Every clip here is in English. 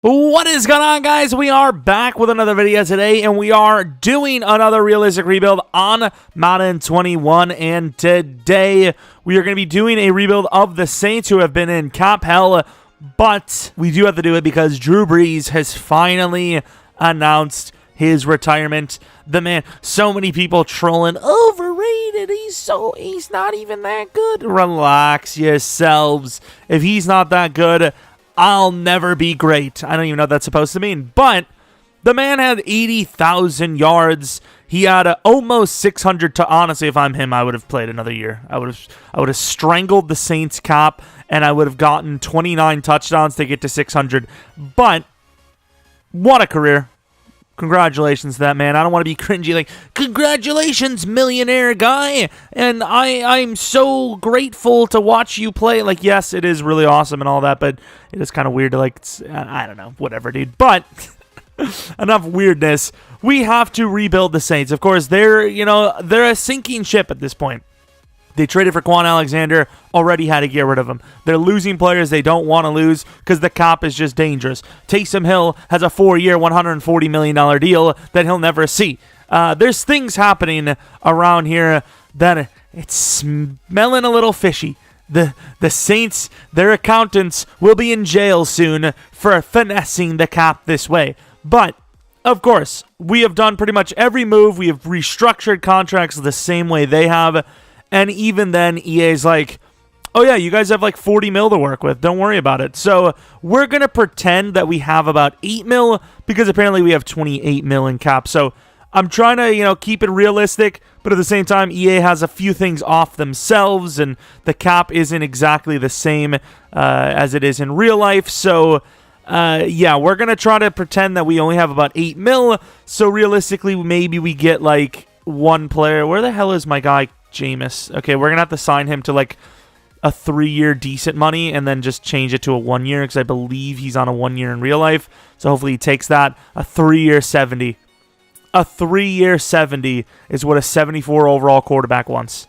What is going on, guys? We are back with another video today, and we are doing another realistic rebuild on Madden 21, and today we are going to be doing a rebuild of the Saints, who have been in cap hell, but we do have to do it because Drew Brees has finally announced his retirement. The man, so many people trolling, overrated, he's not even that good. Relax yourselves. If he's not that good, I'll never be great. I don't even know what that's supposed to mean. But the man had 80,000 yards. He had almost 600. Honestly, if I'm him, I would have played another year. I would have strangled the Saints cap, and I would have gotten 29 touchdowns to get to 600. But what a career. Congratulations to that man. I don't want to be cringy like, congratulations, millionaire guy, and I'm so grateful to watch you play. Like, yes, it is really awesome and all that, but it is kind of weird to, like, I don't know, whatever, dude. But enough weirdness. We have to rebuild the Saints. Of course, they're a sinking ship at this point. They traded for Quan Alexander, already had to get rid of him. They're losing players they don't want to lose because the cap is just dangerous. Taysom Hill has a 4-year, $140 million deal that he'll never see. There's things happening around here that it's smelling a little fishy. The Saints, their accountants, will be in jail soon for finessing the cap this way. But of course, we have done pretty much every move. We have restructured contracts the same way they have. And even then, EA's like, oh yeah, you guys have like 40 mil to work with. Don't worry about it. So we're going to pretend that we have about 8 mil because apparently we have 28 mil in cap. So I'm trying to, keep it realistic, but at the same time, EA has a few things off themselves, and the cap isn't exactly the same as it is in real life. So yeah, we're going to try to pretend that we only have about 8 mil. So realistically, maybe we get like one player. Where the hell is my guy? Jameis. Okay, we're going to have to sign him to like a 3-year decent money and then just change it to a 1-year because I believe he's on a 1-year in real life. So hopefully he takes that. A 3-year 70. A 3-year 70 is what a 74 overall quarterback wants.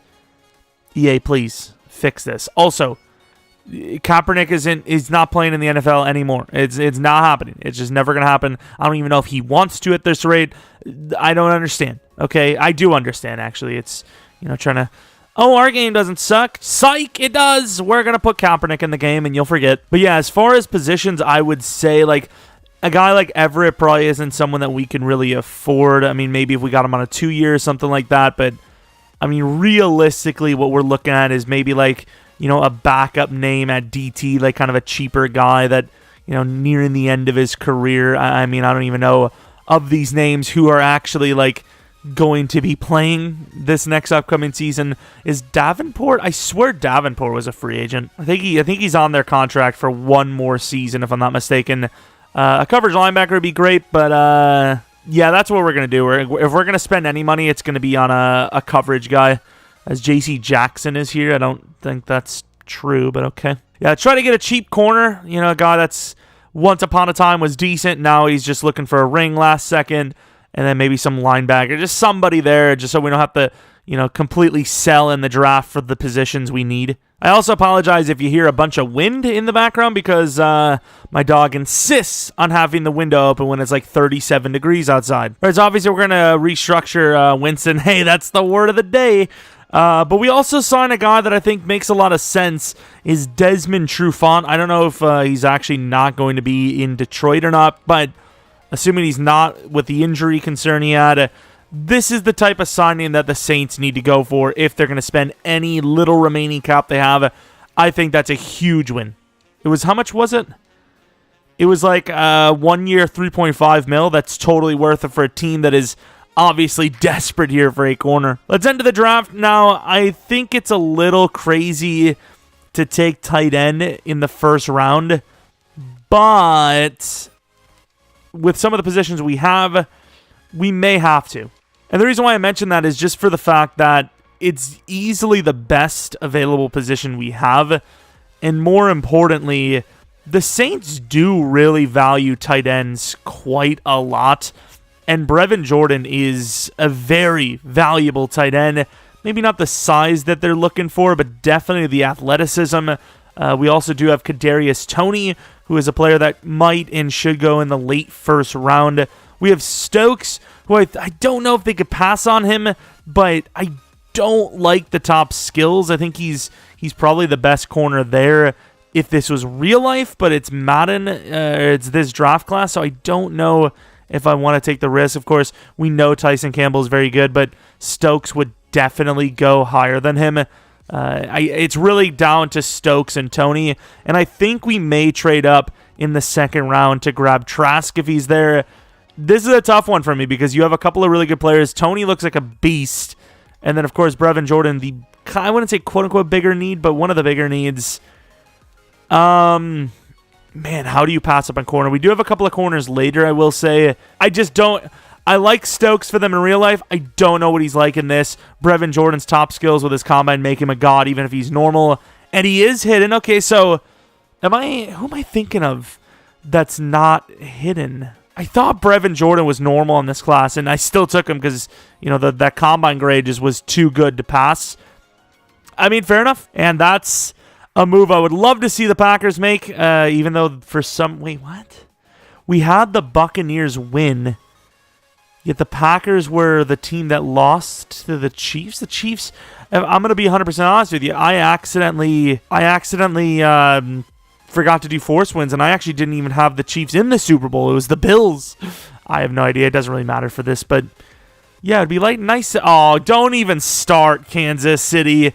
EA, please fix this. Also, Kaepernick is not playing in the NFL anymore. It's not happening. It's just never going to happen. I don't even know if he wants to at this rate. I don't understand. Okay, I do understand, actually. It's trying to, our game doesn't suck. Psych, it does. We're going to put Kaepernick in the game and you'll forget. But yeah, as far as positions, I would say like a guy like Everett probably isn't someone that we can really afford. I mean, maybe if we got him on a 2-year or something like that. But I mean, realistically, what we're looking at is maybe like, a backup name at DT, like kind of a cheaper guy that, nearing the end of his career. I mean, I don't even know of these names who are actually like going to be playing this next upcoming season. Is Davenport? I swear Davenport was a free agent. I think he's on their contract for one more season, if I'm not mistaken. A coverage linebacker would be great, but yeah, that's what we're gonna do. If we're gonna spend any money, it's gonna be on a coverage guy. As JC Jackson is here, I don't think that's true, but okay. Yeah, try to get a cheap corner. A guy that's once upon a time was decent. Now he's just looking for a ring last second. And then maybe some linebacker, just somebody there, just so we don't have to, completely sell in the draft for the positions we need. I also apologize if you hear a bunch of wind in the background because my dog insists on having the window open when it's like 37 degrees outside. Right, so obviously we're going to restructure Winston. Hey, that's the word of the day. But we also signed a guy that I think makes a lot of sense, is Desmond Trufant. I don't know if he's actually not going to be in Detroit or not, but assuming he's not with the injury concern he had, this is the type of signing that the Saints need to go for if they're going to spend any little remaining cap they have. I think that's a huge win. It was, how much was it? It was like 1 year, 3.5 mil. That's totally worth it for a team that is obviously desperate here for a corner. Let's enter the draft now. I think it's a little crazy to take tight end in the first round, but with some of the positions we have, we may have to. And the reason why I mention that is just for the fact that it's easily the best available position we have. And more importantly, the Saints do really value tight ends quite a lot. And Brevin Jordan is a very valuable tight end. Maybe not the size that they're looking for, but definitely the athleticism. We also do have Kadarius Toney, who is a player that might and should go in the late first round. We have Stokes, who I don't know if they could pass on him, but I don't like the top skills. I think he's probably the best corner there if this was real life, but it's Madden, it's this draft class, so I don't know if I want to take the risk. Of course, we know Tyson Campbell is very good, but Stokes would definitely go higher than him. It's really down to Stokes and Tony, and I think we may trade up in the second round to grab Trask if he's there. This is a tough one for me because you have a couple of really good players. Tony looks like a beast, and then, of course, Brevin Jordan, I wouldn't say quote-unquote bigger need, but one of the bigger needs. Man, how do you pass up on corner? We do have a couple of corners later, I will say. I just don't... I like Stokes for them in real life. I don't know what he's like in this. Brevin Jordan's top skills with his combine make him a god, even if he's normal. And he is hidden. Okay, so... who am I thinking of that's not hidden? I thought Brevin Jordan was normal in this class, and I still took him because, that combine grade just was too good to pass. I mean, fair enough. And that's a move I would love to see the Packers make, even though for some... Wait, what? We had the Buccaneers win, yet the Packers were the team that lost to the Chiefs. The Chiefs, I'm going to be 100% honest with you, I accidentally forgot to do force wins, and I actually didn't even have the Chiefs in the Super Bowl. It was the Bills. I have no idea. It doesn't really matter for this, but yeah, it'd be like nice. Oh, don't even start, Kansas City.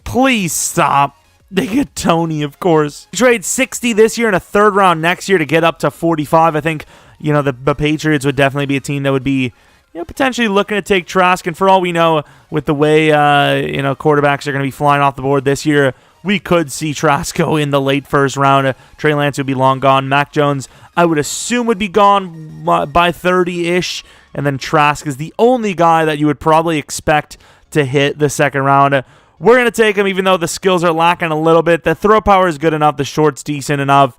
Please stop. They get Tony, of course. Trade 60 this year and a third round next year to get up to 45. I think, the Patriots would definitely be a team that would be, potentially looking to take Trask. And for all we know, with the way, quarterbacks are going to be flying off the board this year, we could see Trask go in the late first round. Trey Lance would be long gone. Mac Jones, I would assume, would be gone by 30-ish. And then Trask is the only guy that you would probably expect to hit the second round. We're going to take him, even though the skills are lacking a little bit. The throw power is good enough. The short's decent enough.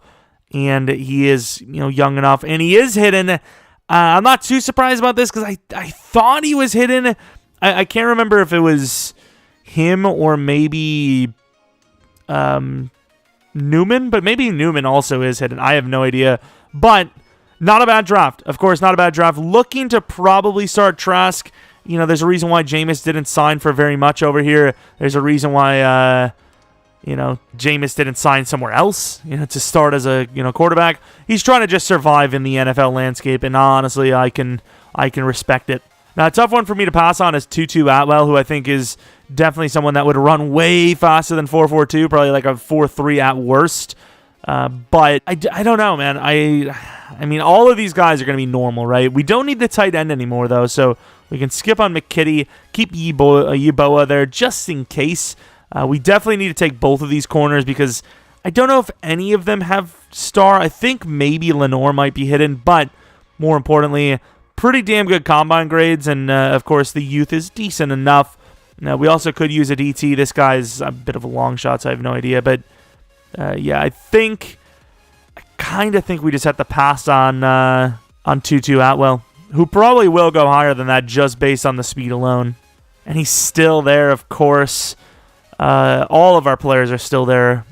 And he is, young enough. And he is hidden. I'm not too surprised about this because I thought he was hidden. I can't remember if it was him or maybe Newman. But maybe Newman also is hidden. I have no idea. But not a bad draft. Of course, not a bad draft. Looking to probably start Trask. There's a reason why Jameis didn't sign for very much over here. There's a reason why, Jameis didn't sign somewhere else, to start as a, quarterback. He's trying to just survive in the NFL landscape, and honestly, I can respect it. Now, a tough one for me to pass on is Tutu Atwell, who I think is definitely someone that would run way faster than 4.42, probably like a 4.3 at worst. But I don't know, man. I mean, all of these guys are going to be normal, right? We don't need the tight end anymore, though, so we can skip on McKitty, keep Yeboah there just in case. We definitely need to take both of these corners because I don't know if any of them have star. I think maybe Lenore might be hidden, but more importantly, pretty damn good combine grades, and of course, the youth is decent enough. Now, we also could use a DT. This guy's a bit of a long shot, so I have no idea, but yeah, I kind of think we just have to pass on Tutu Atwell, who probably will go higher than that just based on the speed alone. And he's still there, of course. All of our players are still there.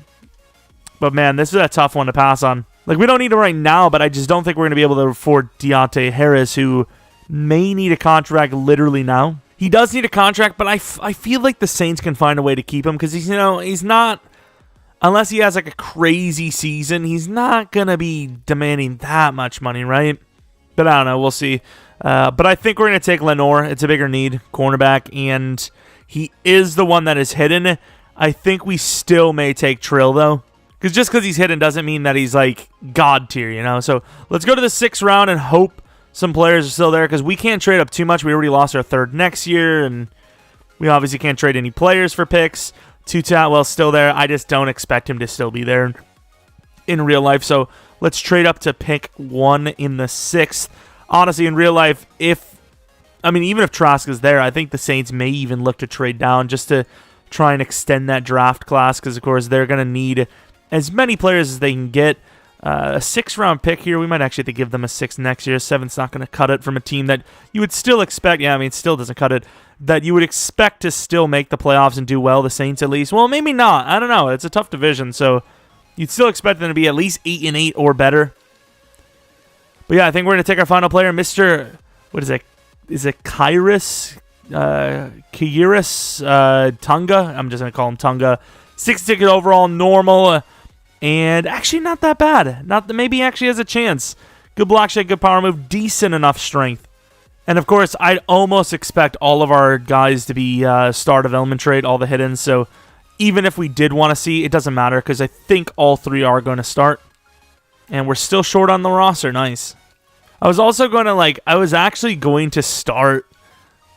But, man, this is a tough one to pass on. Like, we don't need him right now, but I just don't think we're going to be able to afford Deontay Harris, who may need a contract literally now. He does need a contract, but I feel like the Saints can find a way to keep him because he's not... Unless he has, like, a crazy season, he's not going to be demanding that much money, right? But I don't know. We'll see. But I think we're going to take Lenore. It's a bigger need, cornerback, and he is the one that is hidden. I think we still may take Trill, though. Because just because he's hidden doesn't mean that he's, like, God tier, So let's go to the 6th round and hope some players are still there because we can't trade up too much. We already lost our third next year, and we obviously can't trade any players for picks. Tutu Atwell's still there. I just don't expect him to still be there in real life. So let's trade up to pick 1 in the 6th. Honestly, in real life, even if Trask is there, I think the Saints may even look to trade down just to try and extend that draft class because, of course, they're going to need as many players as they can get. A 6th-round pick here. We might actually have to give them a 6th next year. 7th's not going to cut it from a team that you would still expect. Yeah, it still doesn't cut it. That you would expect to still make the playoffs and do well, the Saints at least. Well, maybe not. I don't know. It's a tough division, so, You'd still expect them to be at least 8-8 or better. But yeah, I think we're going to take our final player, Mr. What is it? Is it Kairos? Kairos Tunga? I'm just going to call him Tunga. 6 ticket overall, normal. And actually not that bad. Maybe actually has a chance. Good block shot, good power move, decent enough strength. And of course, I'd almost expect all of our guys to be star development trait, all the hidden. So even if we did want to see, it doesn't matter because I think all 3 are going to start. And we're still short on the roster. Nice. I was also going to I was actually going to start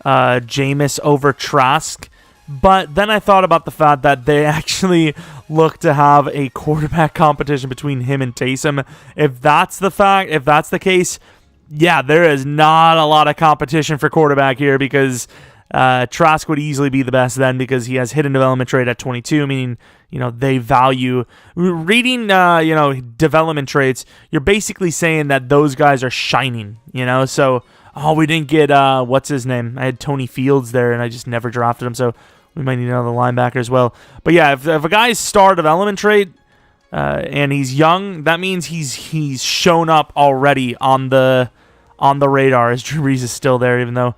Jameis over Trask. But then I thought about the fact that they actually look to have a quarterback competition between him and Taysom. If that's the case, yeah, there is not a lot of competition for quarterback here because Trask would easily be the best then because he has hidden development trait at 22, meaning, they value reading, development traits. You're basically saying that those guys are shining, so, we didn't get, what's his name? I had Tony Fields there and I just never drafted him. So we might need another linebacker as well. But yeah, if a guy's star development trait, and he's young, that means he's shown up already on the radar as Drew Brees is still there, even though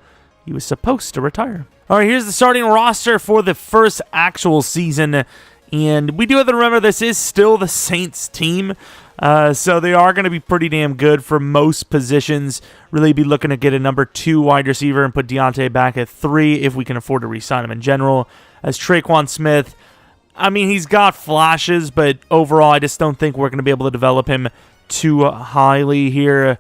he was supposed to retire. All right, here's the starting roster for the first actual season, and we do have to remember this is still the Saints team, so they are going to be pretty damn good for most positions. Really be looking to get a number 2 wide receiver and put Deontay back at 3 if we can afford to re-sign him in general. As Traquan Smith, I mean, he's got flashes, but overall, I just don't think we're going to be able to develop him too highly here.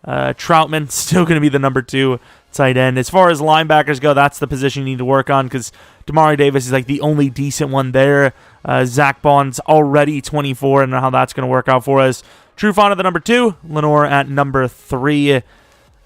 Troutman, still going to be the number 2 tight end. As far as linebackers go, that's the position you need to work on because Damari Davis is the only decent one there. Zach Bond's already 24. I don't know how that's going to work out for us. Trufant at the number 2, Lenore at number 3.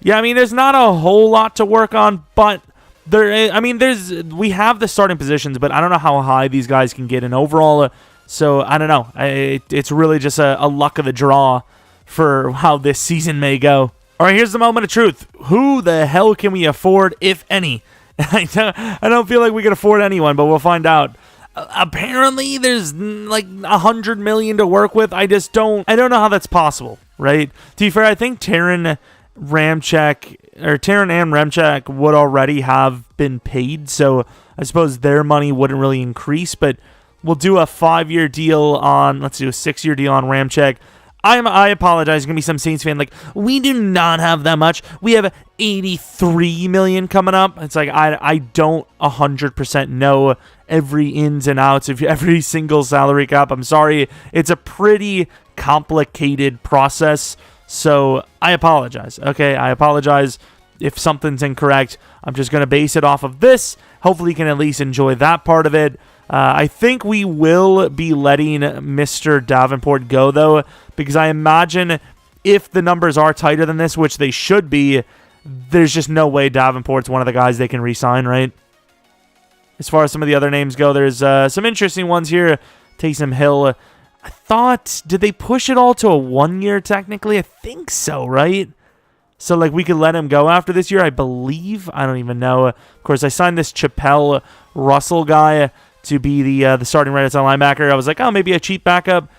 Yeah, I mean, there's not a whole lot to work on, but we have the starting positions, but I don't know how high these guys can get in overall. So I don't know. It's really just a luck of the draw for how this season may go. All right, here's the moment of truth. Who the hell can we afford, if any? I don't feel like we can afford anyone, but we'll find out. Apparently, there's $100 million to work with. I don't know how that's possible, right? To be fair, I think Taron and Ramchak would already have been paid, so I suppose their money wouldn't really increase, but we'll do a 5-year deal on, let's do a 6-year deal on Ramchak. I apologize. There's going to be some Saints fan we do not have that much. We have $83 million coming up. It's I don't 100% know every ins and outs of every single salary cap. I'm sorry. It's a pretty complicated process. So I apologize. Okay, I apologize if something's incorrect. I'm just going to base it off of this. Hopefully you can at least enjoy that part of it. I think we will be letting Mr. Davenport go, though, because I imagine if the numbers are tighter than this, which they should be, there's just no way Davenport's one of the guys they can re-sign, right? As far as some of the other names go, there's some interesting ones here. Taysom Hill. I thought, did they push it all to a 1 year technically? I think so, right? So, we could let him go after this year, I believe. I don't even know. Of course, I signed this Chappelle Russell guy to be the starting right outside linebacker. I was maybe a cheap backup.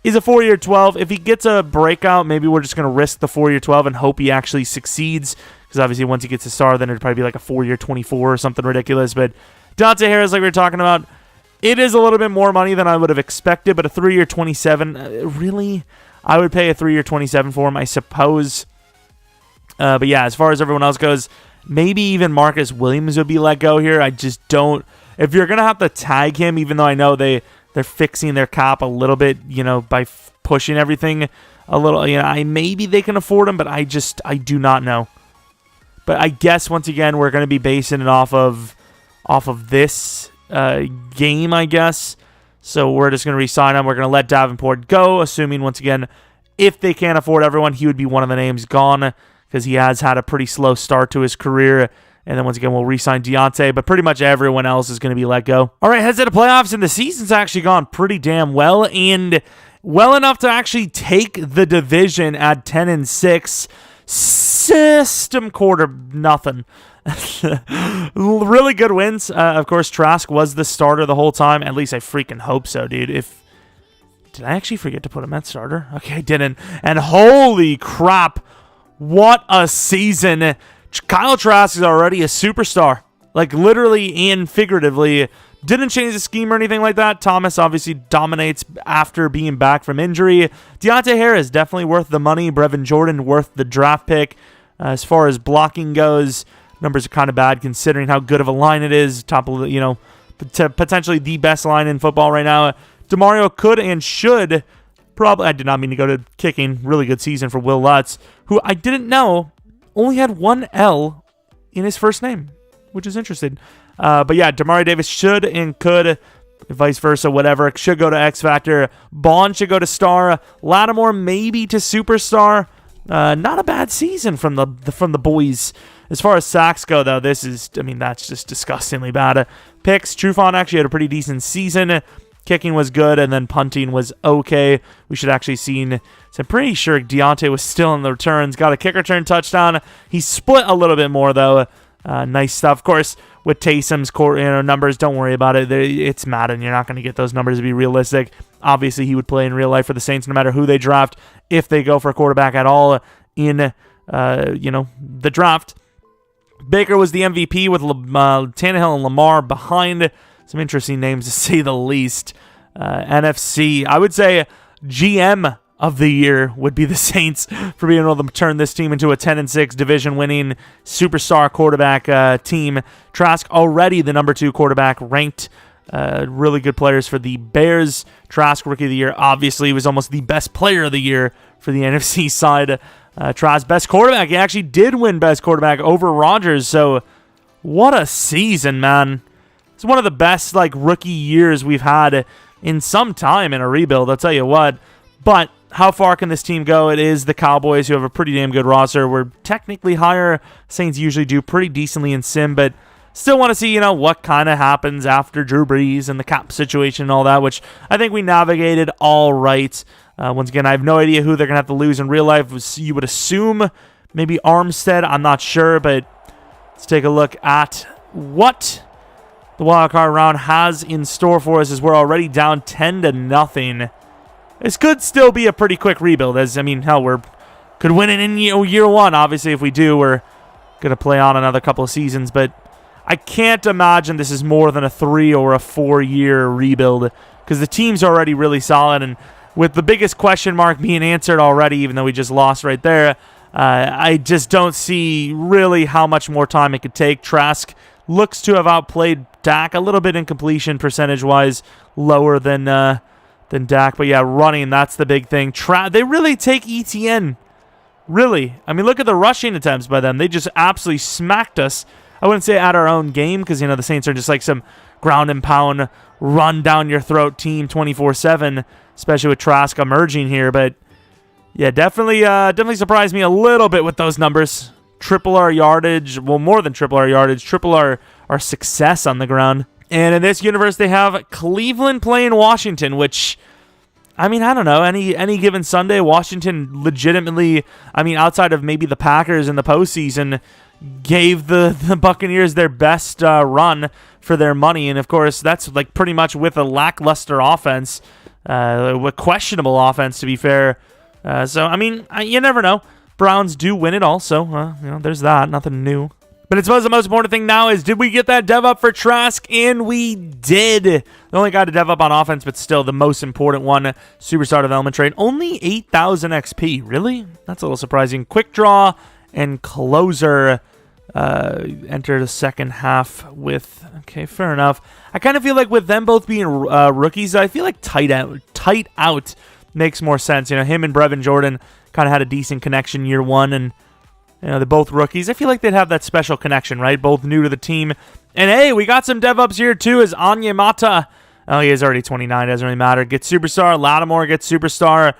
He's a 4-year 12. If he gets a breakout, maybe we're just going to risk the 4-year 12 and hope he actually succeeds. Because obviously once he gets a star, then it'd probably be a 4-year 24 or something ridiculous. But Dante Harris, like we were talking about, it is a little bit more money than I would have expected. But a 3-year 27, really? I would pay a 3-year 27 for him, I suppose. But yeah, as far as everyone else goes, maybe even Marcus Williams would be let go here. I just don't. If you're going to have to tag him, even though I know they're fixing their cap a little bit, by pushing everything a little, maybe they can afford him, but I do not know. But I guess, once again, we're going to be basing it off of this game, I guess. So we're just going to re-sign him. We're going to let Davenport go, assuming, once again, if they can't afford everyone, he would be one of the names gone because he has had a pretty slow start to his career. And then once again, we'll re-sign Deontay, but pretty much everyone else is going to be let go. All right, heads to the playoffs, and the season's actually gone pretty damn well, and well enough to actually take the division at 10-6. System quarter, nothing. Really good wins. Of course, Trask was the starter the whole time. At least I freaking hope so, dude. Did I actually forget to put him at starter? Okay, I didn't. And holy crap, what a season. Kyle Trask is already a superstar. Like, literally and figuratively. Didn't change the scheme or anything like that. Thomas obviously dominates after being back from injury. Deontay Harris definitely worth the money. Brevin Jordan worth the draft pick. As far as blocking goes, numbers are kind of bad considering how good of a line it is. Top of, potentially the best line in football right now. DeMario could and should probably, I did not mean to go to kicking. Really good season for Will Lutz, who I didn't know only had one L in his first name, which is interesting. But yeah, Demario Davis should and could, vice versa, whatever, should go to X Factor. Bond should go to Star. Lattimore maybe to Superstar. Not a bad season from the boys. As far as sacks go, though, that's just disgustingly bad. Picks, Trufant actually had a pretty decent season. Kicking was good, and then punting was okay. We should actually seen. So I'm pretty sure Deontay was still in the returns. Got a kick return touchdown. He split a little bit more, though. Nice stuff. Of course, with Taysom's numbers, don't worry about it. It's Madden. You're not going to get those numbers to be realistic. Obviously, he would play in real life for the Saints no matter who they draft, if they go for a quarterback at all in the draft. Baker was the MVP with Tannehill and Lamar behind. Some interesting names to say the least. NFC, I would say GM of the year would be the Saints for being able to turn this team into a 10-6 division-winning superstar quarterback team. Trask already the number 2 quarterback ranked. Really good players for the Bears. Trask Rookie of the Year obviously was almost the best player of the year for the NFC side. Trask best quarterback. He actually did win best quarterback over Rodgers. So what a season, man. It's one of the best rookie years we've had in some time in a rebuild, I'll tell you what. But how far can this team go? It is the Cowboys, who have a pretty damn good roster. We're technically higher. Saints usually do pretty decently in sim, but still want to see, what kind of happens after Drew Brees and the cap situation and all that, which I think we navigated all right. Once again, I have no idea who they're going to have to lose in real life. You would assume maybe Armstead. I'm not sure, but let's take a look at what the wildcard round has in store for us, as we're already down 10-0. This could still be a pretty quick rebuild, could win it in year one. Obviously, if we do, we're going to play on another couple of seasons, but I can't imagine this is more than a 3 or a 4-year rebuild, because the team's already really solid, and with the biggest question mark being answered already, even though we just lost right there, I just don't see really how much more time it could take. Trask looks to have outplayed Dak a little bit in completion percentage-wise, lower than Dak. But yeah, running, that's the big thing. They really take ETN. Really. I mean, look at the rushing attempts by them. They just absolutely smacked us. I wouldn't say at our own game, because, the Saints are just like some ground and pound, run down your throat team 24/7, especially with Trask emerging here. But yeah, definitely surprised me a little bit with those numbers. Triple our yardage, well, more than triple our yardage, triple our success on the ground. And in this universe, they have Cleveland playing Washington, which, I don't know, any given Sunday, Washington legitimately, outside of maybe the Packers in the postseason, gave the Buccaneers their best run for their money. And, of course, that's pretty much with a lackluster offense, with questionable offense, to be fair. You never know. Browns do win it also. There's that. Nothing new. But I suppose the most important thing now is, did we get that dev up for Trask? And we did. The only guy to dev up on offense, but still the most important one. Superstar development trade. Only 8,000 XP. Really? That's a little surprising. Quick draw and closer. Enter the second half with... Okay, fair enough. I kind of feel like with them both being rookies, I feel like tight out makes more sense. Him and Brevin Jordan kind of had a decent connection year one, and they're both rookies. I feel like they'd have that special connection, right? Both new to the team. And hey, we got some dev ups here too, as Anya Mata. Oh, he is already 29. Doesn't really matter. Gets superstar. Lattimore gets superstar.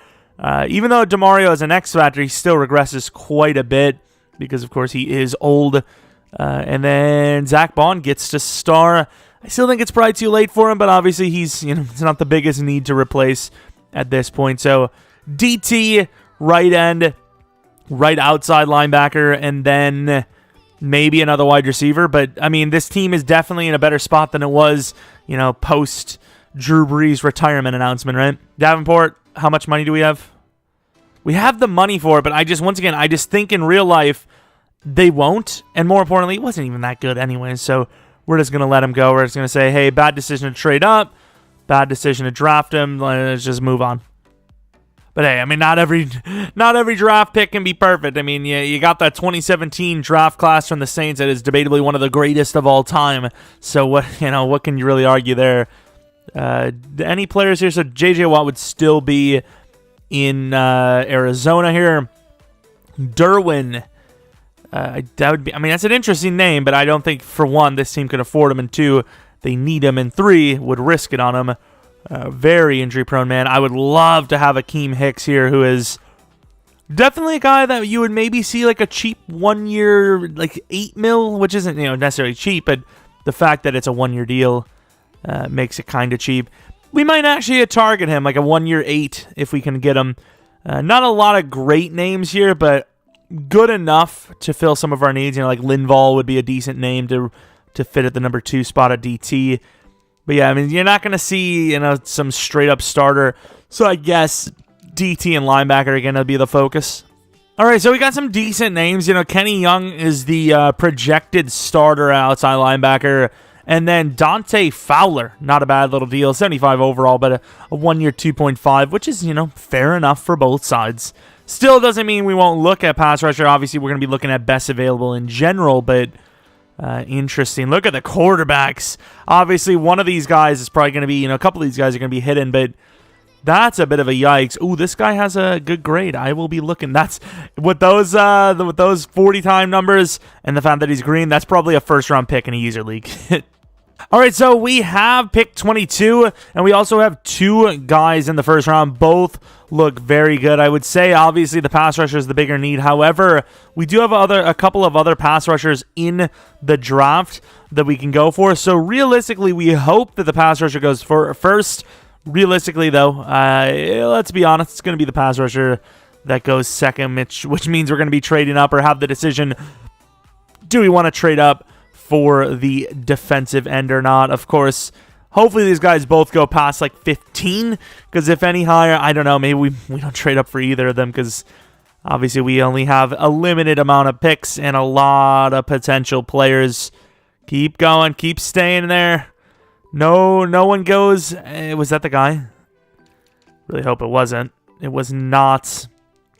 Even though DeMario is an X Factor, he still regresses quite a bit because, of course, he is old. And then Zach Bond gets to star. I still think it's probably too late for him, but obviously he's, it's not the biggest need to replace at this point. So DT, right end, right outside linebacker, and then maybe another wide receiver. But, this team is definitely in a better spot than it was, post Drew Brees retirement announcement, right? Davenport, how much money do we have? We have the money for it, but I just think in real life, they won't. And more importantly, it wasn't even that good anyway, so we're just going to let him go. We're just going to say, hey, bad decision to trade up, bad decision to draft him. Let's just move on. But hey, I mean, not every draft pick can be perfect. I mean, you got that 2017 draft class from the Saints that is debatably one of the greatest of all time. So what can you really argue there? Any players here? So J.J. Watt would still be in Arizona here. Derwin, that would be. I mean, that's an interesting name, but I don't think for one this team could afford him, and two, they need him, and three, would risk it on him. Very injury-prone man. I would love to have Akeem Hicks here, who is definitely a guy that you would maybe see like a cheap 1 year, like $8 million, which isn't necessarily cheap, but the fact that it's a 1 year deal makes it kind of cheap. We might actually target him like a 1 year $8 million if we can get him. Not a lot of great names here, but good enough to fill some of our needs. Like Linval would be a decent name to fit at the number 2 spot at DT. But yeah, I mean, you're not going to see, some straight-up starter. So I guess DT and linebacker are going to be the focus. All right, so we got some decent names. Kenny Young is the projected starter outside linebacker. And then Dante Fowler, not a bad little deal. 75 overall, but a 1 year 2.5, which is, fair enough for both sides. Still doesn't mean we won't look at pass rusher. Obviously, we're going to be looking at best available in general, but interesting. Look at the quarterbacks. Obviously, one of these guys is probably going to be, a couple of these guys are going to be hidden, but that's a bit of a yikes. Ooh, this guy has a good grade. I will be looking. That's with those 40-time numbers and the fact that he's green, that's probably a first-round pick in a user league. All right, so we have pick 22, and we also have 2 guys in the first round. Both look very good. I would say, obviously, the pass rusher is the bigger need. However, we do have a couple of other pass rushers in the draft that we can go for. So, realistically, we hope that the pass rusher goes for first. Realistically, though, let's be honest, it's going to be the pass rusher that goes second, which means we're going to be trading up or have the decision, do we want to trade up for the defensive end or not? Of course, hopefully these guys both go past like 15, because if any higher, I don't know, maybe we don't trade up for either of them, because obviously we only have a limited amount of picks and a lot of potential players. Keep going, keep staying there. No one goes. Was that the guy? Really hope it wasn't. It was not.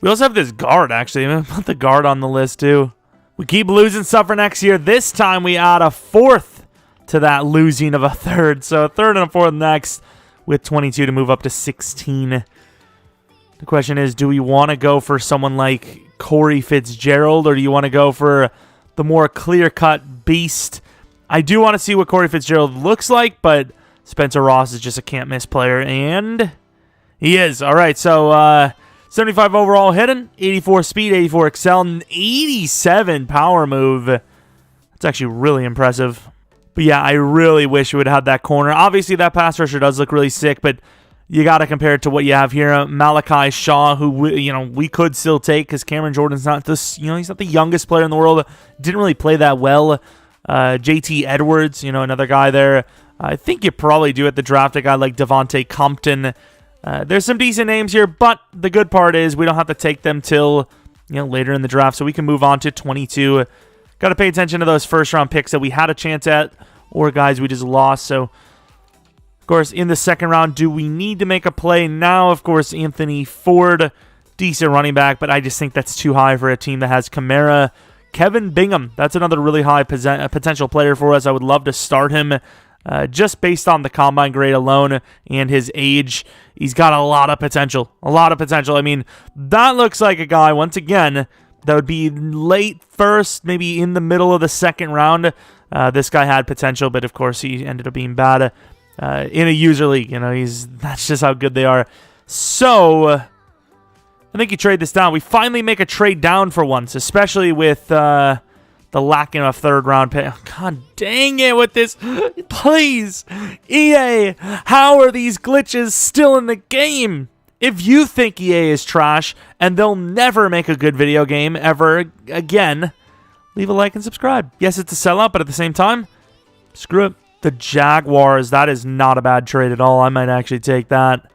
We also have this guard, actually. I'm going to put the guard on the list, too. We keep losing stuff for next year. This time we add a 4th to that losing of a 3rd. So a 3rd and a 4th next with 22 to move up to 16. The question is, do we want to go for someone like Corey Fitzgerald, or do you want to go for the more clear-cut beast? I do want to see what Corey Fitzgerald looks like, but Spencer Ross is just a can't-miss player, and he is. All right, so 75 overall hidden, 84 speed, 84 excel, and 87 power move. That's actually really impressive. But yeah, I really wish we would have had that corner. Obviously, that pass rusher does look really sick, but you got to compare it to what you have here. Malachi Shaw, who we could still take, because Cameron Jordan's not this. He's not the youngest player in the world. Didn't really play that well. JT Edwards, another guy there. I think you probably do at the draft a guy like Devontae Compton. There's some decent names here, but the good part is we don't have to take them till later in the draft, so we can move on to 22. Got to pay attention to those first-round picks that we had a chance at, or guys we just lost. So, of course, in the second round, do we need to make a play? Now, of course, Anthony Ford, decent running back, but I just think that's too high for a team that has Kamara. Kevin Bingham, that's another really high potential player for us. I would love to start him. Just based on the combine grade alone and his age, he's got a lot of potential. A lot of potential. I mean, that looks like a guy, once again, that would be late first, maybe in the middle of the second round. This guy had potential, but of course he ended up being bad in a user league. That's just how good they are. So, I think you trade this down. We finally make a trade down for once, especially with the lacking of a 3rd round pick. Oh, God dang it with this. Please, EA, how are these glitches still in the game? If you think EA is trash and they'll never make a good video game ever again, leave a like and subscribe. Yes, it's a sellout, but at the same time, screw it. The Jaguars, that is not a bad trade at all. I might actually take that.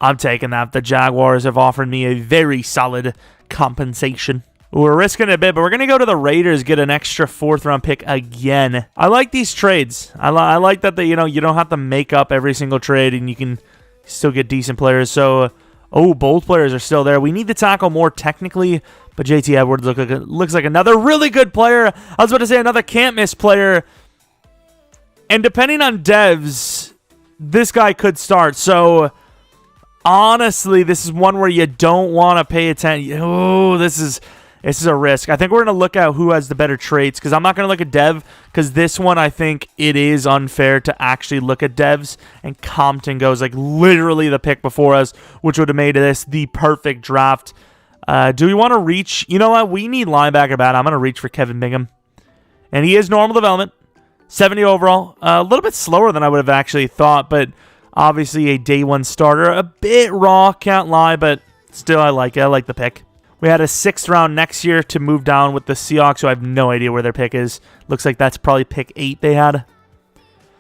I'm taking that. The Jaguars have offered me a very solid compensation. We're risking it a bit, but we're going to go to the Raiders, get an extra 4th-round pick again. I like these trades. I like that you don't have to make up every single trade, and you can still get decent players. So, both players are still there. We need to tackle more technically, but JT Edwards looks like another really good player. I was about to say another can't-miss player. And depending on devs, this guy could start. So, honestly, this is one where you don't want to pay attention. Oh, this is a risk. I think we're going to look at who has the better traits, because I'm not going to look at dev, because this one I think it is unfair to actually look at devs, and Compton goes like literally the pick before us, which would have made this the perfect draft. Do we want to reach? You know what? We need linebacker bad. I'm going to reach for Kevin Bingham, and he is normal development. 70 overall, a little bit slower than I would have actually thought, but obviously a day 1 starter. A bit raw, can't lie, but still I like it. I like the pick. We had a 6th round next year to move down with the Seahawks, so I have no idea where their pick is. Looks like that's probably pick 8 they had.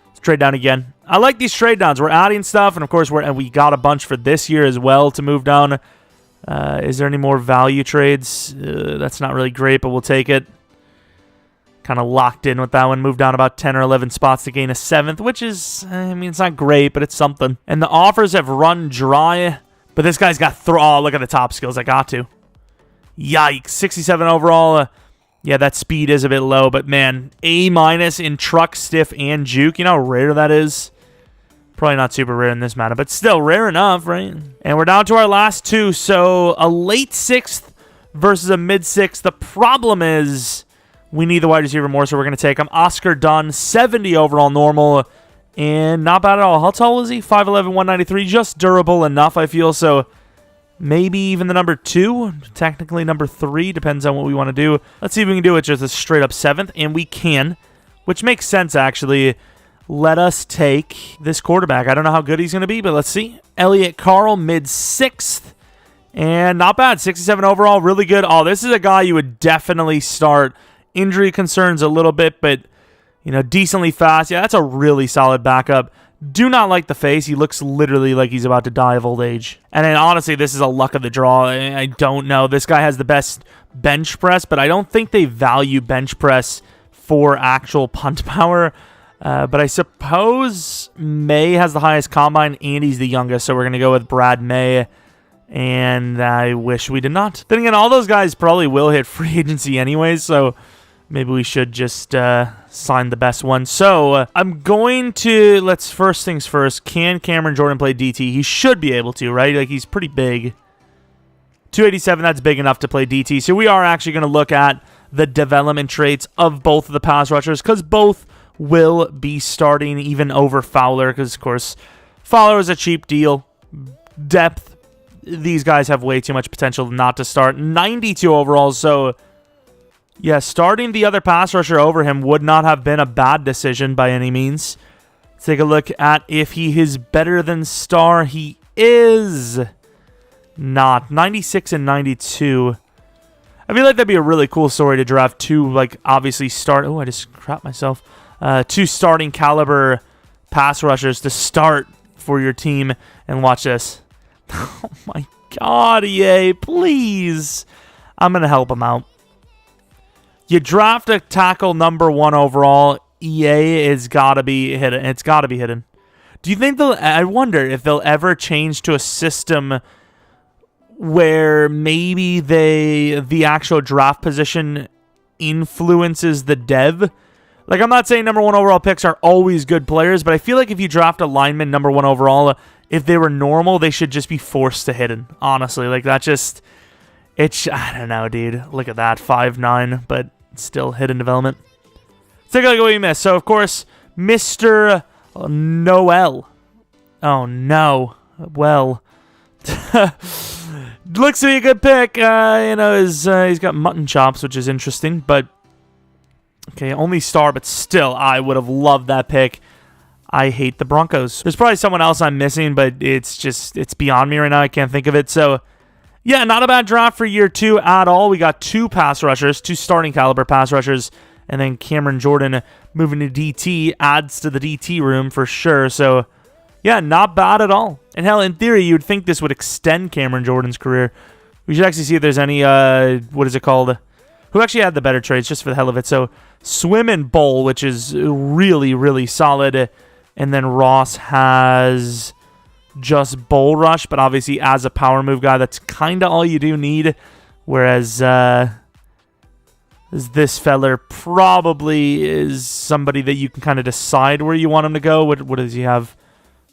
Let's trade down again. I like these trade downs. We're adding stuff, and of course we got a bunch for this year as well to move down. Is there any more value trades? That's not really great, but we'll take it. Kind of locked in with that one. Moved down about 10 or 11 spots to gain a 7th, which is, I mean, it's not great, but it's something. And the offers have run dry, but this guy's got oh, look at the top skills. I got to. Yikes. 67 overall. Yeah, that speed is a bit low, but man, A- in truck, stiff, and juke. You know how rare that is? Probably not super rare in this matter, but still rare enough, right? And we're down to our last 2, so a late 6th versus a mid 6th. The problem is we need the wide receiver more, so we're going to take him. Oscar Dunn, 70 overall normal, and not bad at all. How tall is he? 5'11", 193, just durable enough, I feel, so maybe even the number 2, technically number 3, depends on what we want to do. Let's see if we can do it just a straight-up 7th, and we can, which makes sense, actually. Let us take this quarterback. I don't know how good he's going to be, but let's see. Elliott Carl, mid 6th, and not bad, 67 overall, really good. Oh, this is a guy you would definitely start. Injury concerns a little bit, but, decently fast. Yeah, that's a really solid backup. Do not like the face. He looks literally like he's about to die of old age. And then, honestly, this is a luck of the draw. I don't know. This guy has the best bench press, but I don't think they value bench press for actual punt power. But I suppose May has the highest combine, and he's the youngest, so we're going to go with Brad May. And I wish we did not. Then again, all those guys probably will hit free agency anyways, so maybe we should just sign the best one. So I'm going to, first things first, can Cameron Jordan play DT? He should be able to, right? Like, he's pretty big. 287, that's big enough to play DT. So we are actually going to look at the development traits of both of the pass rushers, because both will be starting even over Fowler, because, of course, Fowler is a cheap deal. Depth, these guys have way too much potential not to start. 92 overall, so yeah, starting the other pass rusher over him would not have been a bad decision by any means. Let's take a look at if he is better than Star. He is not. 96 and 92. I feel like that'd be a really cool story to draft 2, obviously start. Oh, I just crapped myself. 2 starting caliber pass rushers to start for your team. And watch this. Oh my God, EA, please. I'm going to help him out. You draft a tackle number 1 overall, EA has got to be hidden. It's got to be hidden. Do you think I wonder if they'll ever change to a system where maybe the actual draft position influences the dev? Like, I'm not saying number 1 overall picks are always good players, but I feel like if you draft a lineman number 1 overall, if they were normal, they should just be forced to hidden. Honestly, I don't know, dude. Look at that, 5'9", but still hidden development. Let's take a look at what we missed. So, of course, Mr. Noel. Oh, no. Well, looks to be a good pick. He's got mutton chops, which is interesting, but okay, only star, but still, I would have loved that pick. I hate the Broncos. There's probably someone else I'm missing, but it's beyond me right now. I can't think of it. So, yeah, not a bad draft for year 2 at all. We got 2 pass rushers, 2 starting caliber pass rushers, And then Cameron Jordan moving to DT adds to the DT room for sure. So, yeah, not bad at all. And hell, in theory, you'd think this would extend Cameron Jordan's career. We should actually see if there's any, what is it called? Who actually had the better trades, just for the hell of it. So, Swim and Bowl, which is really, really solid. And then Ross has just Bull Rush, but obviously as a power move guy, that's kind of all you do need. Whereas this feller probably is somebody that you can kind of decide where you want him to go. What does he have?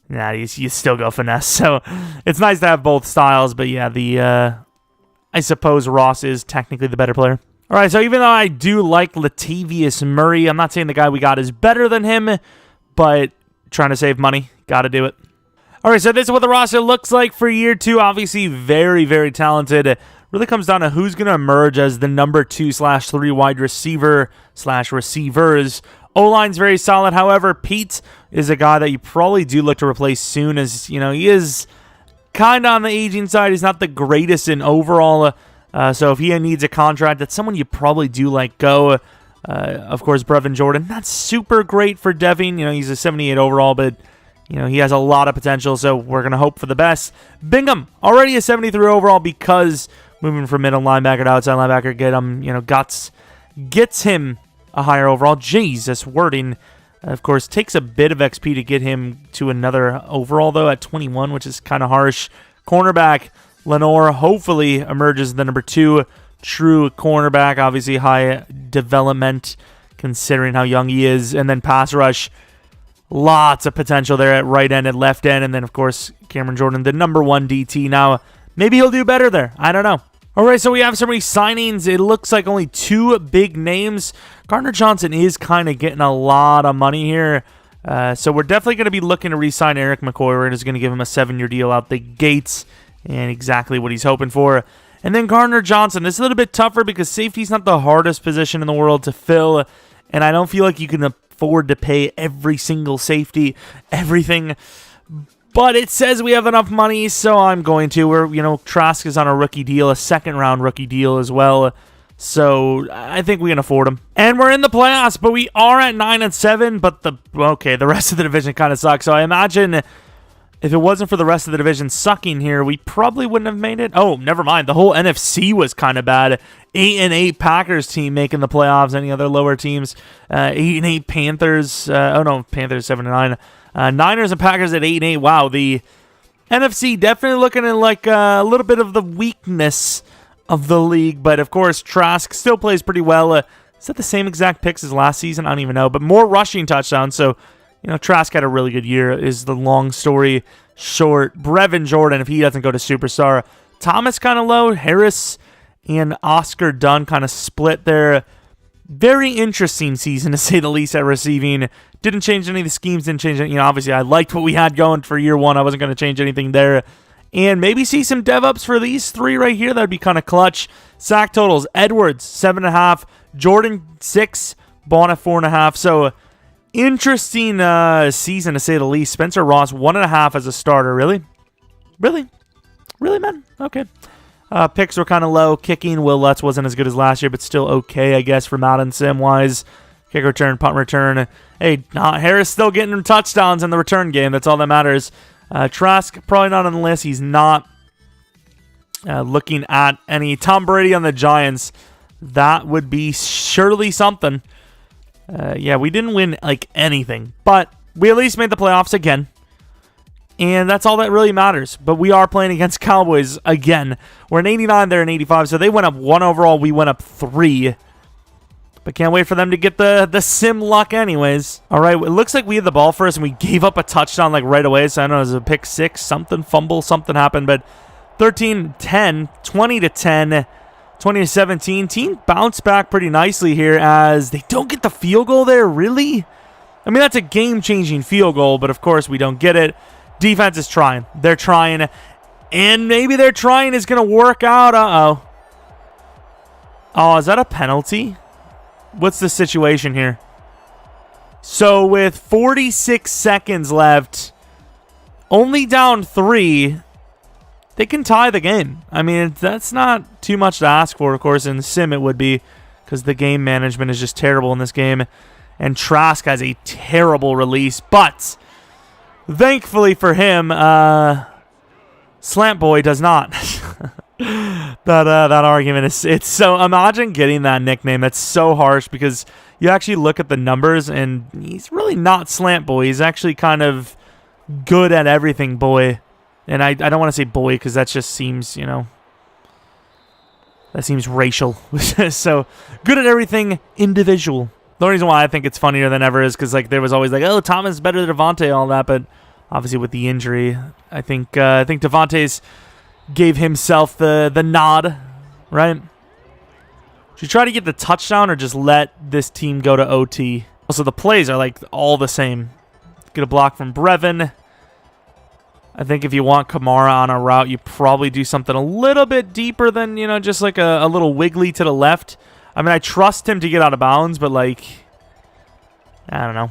Nah, you still go finesse. So it's nice to have both styles, but yeah, I suppose Ross is technically the better player. All right, so even though I do like Latavius Murray, I'm not saying the guy we got is better than him, but trying to save money, got to do it. All right, so this is what the roster looks like for year 2. Obviously, very, very talented. It really comes down to who's going to emerge as the number 2/3 wide receiver/receivers. O-line's very solid. However, Pete is a guy that you probably do look to replace soon, as you know he is kind of on the aging side. He's not the greatest in overall. So if he needs a contract, that's someone you probably do let go. Of course, Brevin Jordan, not super great for Devin. You know, he's a 78 overall, but you know, he has a lot of potential, so we're going to hope for the best. Bingham, already a 73 overall because moving from middle linebacker to outside linebacker gets him a higher overall. Jesus, wording. Of course, takes a bit of XP to get him to another overall, though, at 21, which is kind of harsh. Cornerback, Lenore hopefully emerges the number 2 true cornerback. Obviously, high development considering how young he is. And then pass rush. Lots of potential there at right end and left end. And then, of course, Cameron Jordan, the number 1 DT. Now, maybe he'll do better there. I don't know. All right, so we have some re-signings. It looks like only 2 big names. Gardner Johnson is kind of getting a lot of money here. So we're definitely going to be looking to re-sign Eric McCoy. We're just going to give him a 7-year deal out the gates and exactly what he's hoping for. And then Gardner Johnson. This is a little bit tougher because safety's not the hardest position in the world to fill. And I don't feel like you can afford to pay every single safety everything, but it says we have enough money, so I'm going to. Trask is on a rookie deal, a second-round rookie deal as well, so I think we can afford him. And we're in the playoffs, but we are at 9-7, but the rest of the division kind of sucks, so I imagine if it wasn't for the rest of the division sucking here, we probably wouldn't have made it. Oh, never mind. The whole NFC was kind of bad. 8-8 Packers team making the playoffs. Any other lower teams? 8-8 Panthers. Panthers 7-9. Niners and Packers at 8-8. Wow, the NFC definitely looking at like a little bit of the weakness of the league. But of course, Trask still plays pretty well. Is that the same exact picks as last season? I don't even know. But more rushing touchdowns. So, Trask had a really good year is the long story short. Brevin Jordan, if he doesn't go to superstar. Thomas kind of low. Harris and Oscar Dunn kind of split there. Very interesting season, to say the least, at receiving. Didn't change any of the schemes. Didn't change it. Obviously, I liked what we had going for year 1. I wasn't going to change anything there. And maybe see some dev-ups for these 3 right here. That would be kind of clutch. Sack totals. Edwards, 7.5. Jordan, 6. Bond at 4.5. So, interesting season, to say the least. Spencer Ross, 1.5 as a starter. Really? Really, man? Okay. Picks were kind of low. Kicking, Will Lutz wasn't as good as last year, but still okay, I guess, for Madden sim-wise. Kick return, punt return. Hey, Harris still getting touchdowns in the return game. That's all that matters. Trask, probably not on the list. He's not looking at any. Tom Brady on the Giants. That would be surely something. Yeah, we didn't win, like, anything. But we at least made the playoffs again. And that's all that really matters. But we are playing against Cowboys again. We're in 89, they're in 85. So they went up 1 overall. We went up 3. But can't wait for them to get the sim luck anyways. All right, it looks like we had the ball first. And we gave up a touchdown like right away. So I don't know, it was a pick 6. Something, fumble, something happened. But 13-10, 20-10. 20-17. Team bounced back pretty nicely here as they don't get the field goal there. Really? I mean, that's a game-changing field goal, but of course we don't get it. Defense is trying. They're trying. And maybe their trying is going to work out. Uh-oh. Oh, is that a penalty? What's the situation here? So with 46 seconds left, only down 3, they can tie the game. I mean, that's not too much to ask for, of course. In the sim, it would be. because the game management is just terrible in this game. And Trask has a terrible release, but thankfully for him, Slant Boy does not. That argument is, it's so, imagine getting that nickname. That's so harsh because you actually look at the numbers and he's really not Slant Boy. He's actually kind of good at everything, boy. And I don't want to say boy because that just seems, you know, that seems racial. So good at everything, individual. The only reason why I think it's funnier than ever is because like there was always like, oh, Thomas is better than Devontae, all that, but obviously with the injury, I think Devontae's gave himself the nod, right? Should you try to get the touchdown or just let this team go to OT? Also, the plays are like all the same. Get a block from Brevin. I think if you want Kamara on a route, you probably do something a little bit deeper than, you know, just like a little wiggly to the left. I mean, I trust him to get out of bounds, but like, I don't know.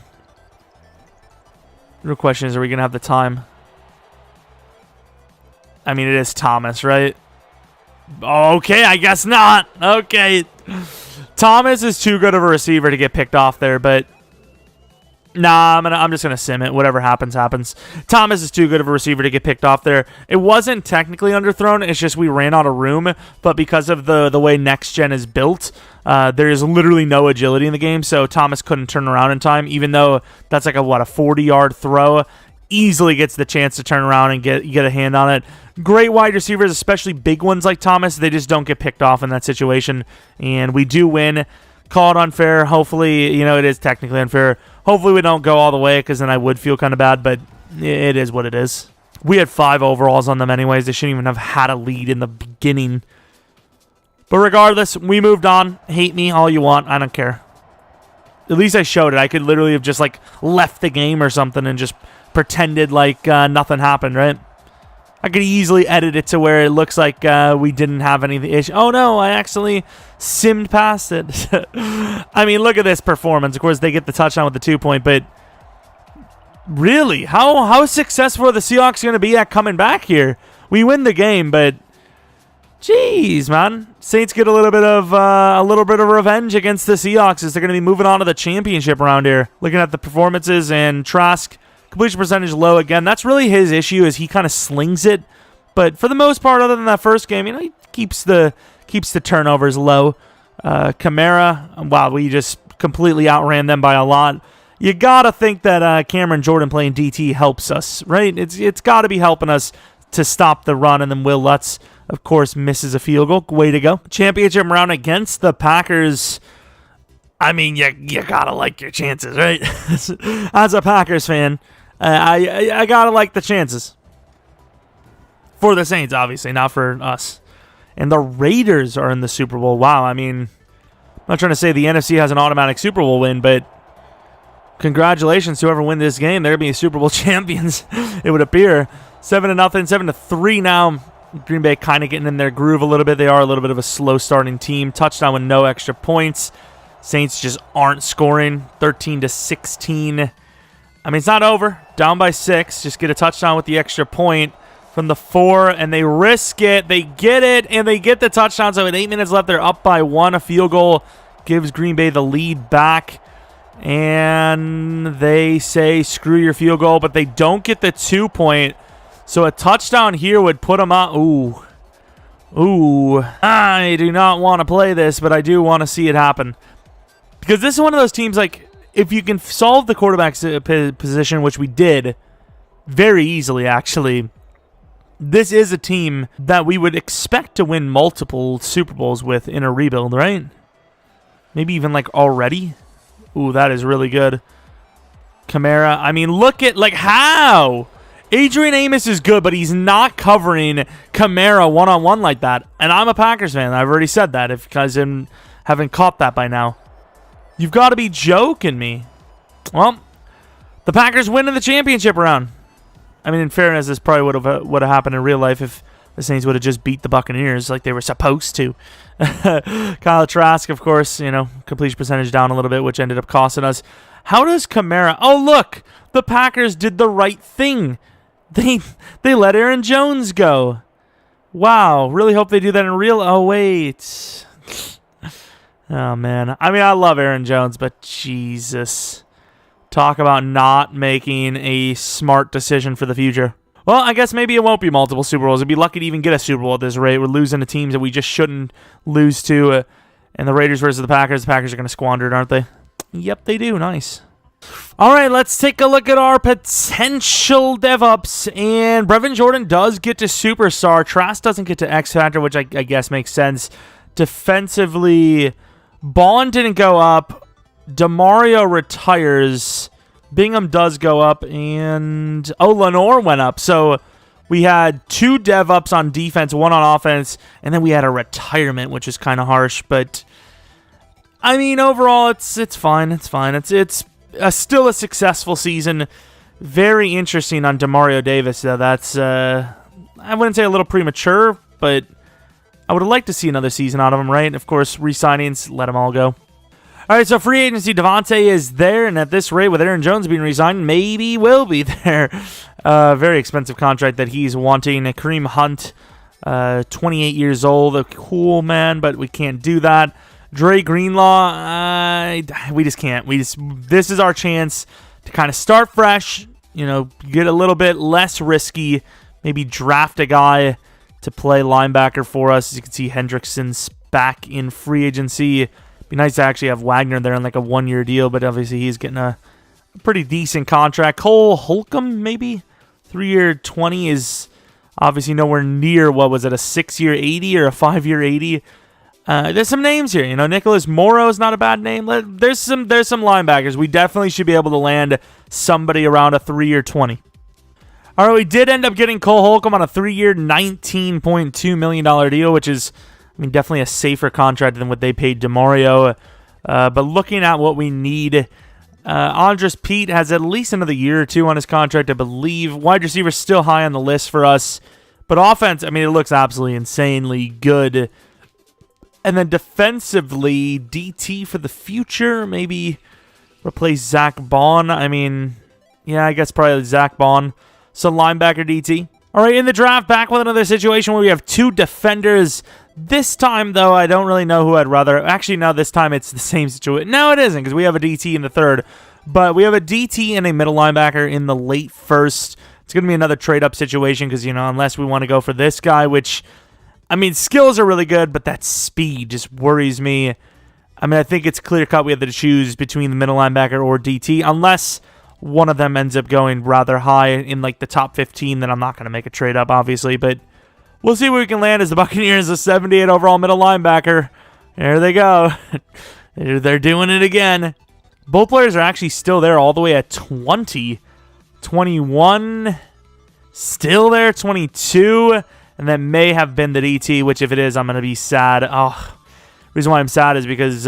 The real question is, are we going to have the time? I mean, it is Thomas, right? Okay, I guess not. Okay. Thomas is too good of a receiver to get picked off there, but nah, I'm just gonna sim it. Whatever happens, happens. Thomas is too good of a receiver to get picked off there. It wasn't technically underthrown. It's just we ran out of room. But because of the way next gen is built, there is literally no agility in the game. So Thomas couldn't turn around in time, even though that's like a 40-yard throw. Easily gets the chance to turn around and get a hand on it. Great wide receivers, especially big ones like Thomas. They just don't get picked off in that situation, and we do win. Call it unfair. Hopefully, you know, it is technically unfair. Hopefully we don't go all the way because then I would feel kind of bad, but it is what it is. We had 5 overalls on them anyways. They shouldn't even have had a lead in the beginning. But regardless, we moved on. Hate me all you want. I don't care. At least I showed it. I could literally have just like left the game or something and just pretended like nothing happened, right? I could easily edit it to where it looks like we didn't have any issue. Oh no, I actually simmed past it. I mean, look at this performance. Of course, they get the touchdown with the 2-point, but really, how successful are the Seahawks going to be at coming back here? We win the game, but jeez, man, Saints get a little bit of revenge against the Seahawks as they're going to be moving on to the championship around here. Looking at the performances, and Trask, completion percentage low again. That's really his issue, is he kind of slings it. But for the most part, other than that first game, you know, he keeps the turnovers low. Kamara, wow, we just completely outran them by a lot. You gotta think that Cameron Jordan playing DT helps us, right? It's got to be helping us to stop the run, and then Will Lutz, of course, misses a field goal. Way to go. Championship round against the Packers. I mean, you gotta like your chances, right? As a Packers fan, I gotta like the chances. For the Saints, obviously, not for us. And the Raiders are in the Super Bowl. Wow, I mean, I'm not trying to say the NFC has an automatic Super Bowl win, but congratulations to whoever wins this game. They're going to be Super Bowl champions, it would appear. 7-0, 7-3 now. Green Bay kind of getting in their groove a little bit. They are a little bit of a slow starting team. Touchdown with no extra points. Saints just aren't scoring. 13-16. I mean, it's not over. Down by 6. Just get a touchdown with the extra point from the 4, and they risk it. They get it, and they get the touchdown. So with 8 minutes left, they're up by 1. A field goal gives Green Bay the lead back. And they say, screw your field goal, but they don't get the 2-point. So a touchdown here would put them on. Ooh. I do not want to play this, but I do want to see it happen. Because this is one of those teams, like, if you can solve the quarterback position, which we did very easily, actually, this is a team that we would expect to win multiple Super Bowls with in a rebuild, right? Maybe even, like, already. Ooh, that is really good. Kamara, I mean, look at, like, how? Adrian Amos is good, but he's not covering Kamara one-on-one like that. And I'm a Packers fan. I've already said that, if you guys haven't caught that by now. You've got to be joking me. Well, the Packers win in the championship round. I mean, in fairness, this probably would have happened in real life if the Saints would have just beat the Buccaneers like they were supposed to. Kyle Trask, of course, you know, completion percentage down a little bit, which ended up costing us. How does Kamara... Oh, look! The Packers did the right thing. They let Aaron Jones go. Wow. Really hope they do that in real... Oh, wait. Oh, man. I mean, I love Aaron Jones, but Jesus. Talk about not making a smart decision for the future. Well, I guess maybe it won't be multiple Super Bowls. It'd be lucky to even get a Super Bowl at this rate. We're losing to teams that we just shouldn't lose to. And the Raiders versus the Packers are going to squander it, aren't they? Yep, they do. Nice. All right, let's take a look at our potential dev-ups. And Brevin Jordan does get to Superstar. Trask doesn't get to X-Factor, which I guess makes sense. Defensively, Bond didn't go up. DeMario retires. Bingham does go up. And, Lenore went up. So we had 2 dev-ups on defense, 1 on offense. And then we had a retirement, which is kind of harsh. But, I mean, overall, it's fine. It's fine. It's still a successful season. Very interesting on DeMario Davis, though. That's, I wouldn't say a little premature, but I would have liked to see another season out of him, right? Of course, re-signings, let them all go. All right, so free agency, Devontae is there, and at this rate, with Aaron Jones being re-signed, maybe will be there. Very expensive contract that he's wanting. Kareem Hunt, 28 years old, a cool man, but we can't do that. Dre Greenlaw, we just can't. This is our chance to kind of start fresh, get a little bit less risky, maybe draft a guy to play linebacker for us. As you can see, Hendrickson's back in free agency. Be nice to actually have Wagner there on like a 1-year deal, but obviously he's getting a pretty decent contract. Cole Holcomb, maybe 3-year 20 is obviously nowhere near, what was it, a 6-year 80 or a 5-year 80? There's some names here. Nicholas Morrow is not a bad name. There's some linebackers. We definitely should be able to land somebody around a 3-year 20. All right, we did end up getting Cole Holcomb on a 3-year, $19.2 million deal, which is, definitely a safer contract than what they paid DeMario. But looking at what we need, Andres Pete has at least another year or 2 on his contract, I believe. Wide receiver still high on the list for us. But offense, it looks absolutely insanely good. And then defensively, DT for the future, maybe replace Zach Bond. Yeah, I guess probably Zach Bond. So linebacker DT. All right, in the draft, back with another situation where we have 2 defenders. This time, though, I don't really know who I'd rather. Actually, no, this time it's the same situation. No, it isn't, because we have a DT in the 3rd. But we have a DT and a middle linebacker in the late 1st. It's going to be another trade-up situation because, unless we want to go for this guy, which, skills are really good, but that speed just worries me. I think it's clear-cut we have to choose between the middle linebacker or DT, unless one of them ends up going rather high in, the top 15, then I'm not going to make a trade-up, obviously, but we'll see where we can land as the Buccaneers, a 78 overall middle linebacker. There they go. They're doing it again. Both players are actually still there all the way at 20. 21, still there, 22, and that may have been the DT, which if it is, I'm going to be sad. The reason why I'm sad is because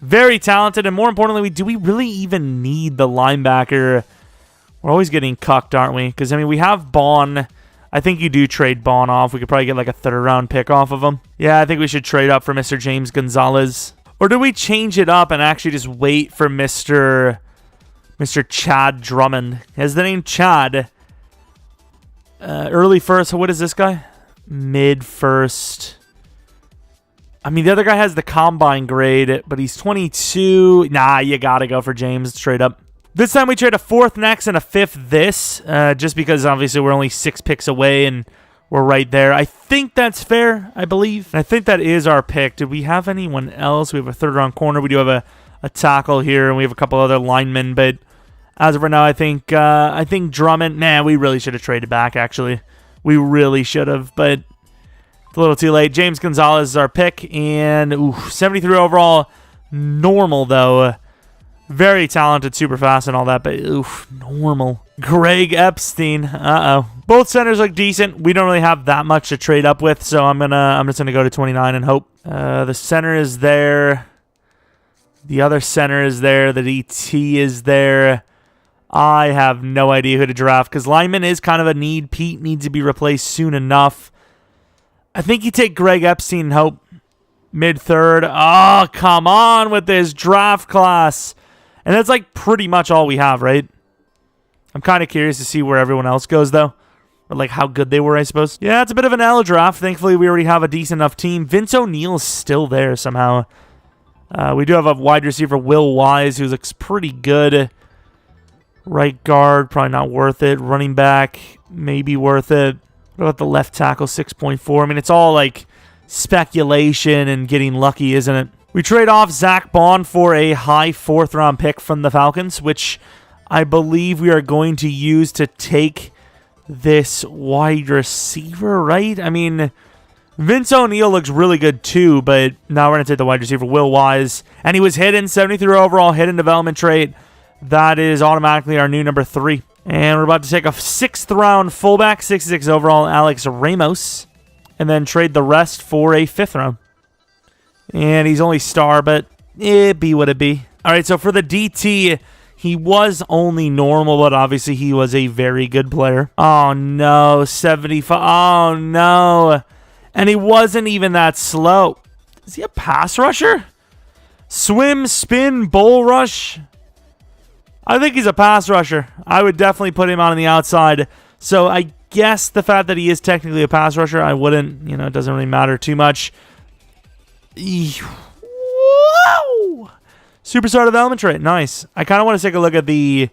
very talented, and more importantly, do we really even need the linebacker? We're always getting cucked, aren't we? Because, we have Bond. I think you do trade Bond off. We could probably get like a 3rd-round pick off of him. Yeah, I think we should trade up for Mr. James Gonzalez. Or do we change it up and actually just wait for Mr. Chad Drummond? Has the name Chad. Early 1st. What is this guy? Mid 1st. The other guy has the combine grade, but he's 22. Nah, you got to go for James. Trade up. This time we trade a 4th next and a 5th this, just because obviously we're only 6 picks away and we're right there. I think that's fair, I believe. And I think that is our pick. Did we have anyone else? We have a 3rd-round corner. We do have a tackle here, and we have a couple other linemen. But as of right now, I think Drummond, we really should have traded back, actually. We really should have, but it's a little too late. James Gonzalez is our pick, and 73 overall. Normal, though. Very talented, super fast and all that, but normal. Greg Epstein. Both centers look decent. We don't really have that much to trade up with, so I'm just gonna go to 29 and hope. The center is there. The other center is there. The DT is there. I have no idea who to draft because lineman is kind of a need. Pete needs to be replaced soon enough. I think you take Greg Epstein and hope. Mid-3rd. Oh, come on with this draft class. And that's like pretty much all we have, right? I'm kind of curious to see where everyone else goes, though. Or like how good they were, I suppose. Yeah, it's a bit of an L draft. Thankfully, we already have a decent enough team. Vince O'Neal's still there somehow. We do have a wide receiver, Will Wise, who looks pretty good. Right guard, probably not worth it. Running back, maybe worth it. What about the left tackle, 6.4? I mean, it's all like speculation and getting lucky, isn't it? We trade off Zach Bond for a high 4th-round pick from the Falcons, which I believe we are going to use to take this wide receiver, right? I mean, Vince O'Neal looks really good too, but now we're going to take the wide receiver, Will Wise. And he was hidden, 73 overall, hidden development trait. That is automatically our new number 3. And we're about to take a 6th-round fullback, 66 overall, Alex Ramos. And then trade the rest for a 5th round. And he's only star, but it be what it be. All right, so for the DT, he was only normal, but obviously he was a very good player. Oh, no, 75. Oh, no. And he wasn't even that slow. Is he a pass rusher? Swim, spin, bull rush. I think he's a pass rusher. I would definitely put him on the outside. So I guess the fact that he is technically a pass rusher, I wouldn't, it doesn't really matter too much. Whoa! Superstar development trait. Nice. I kind of want to take a look at the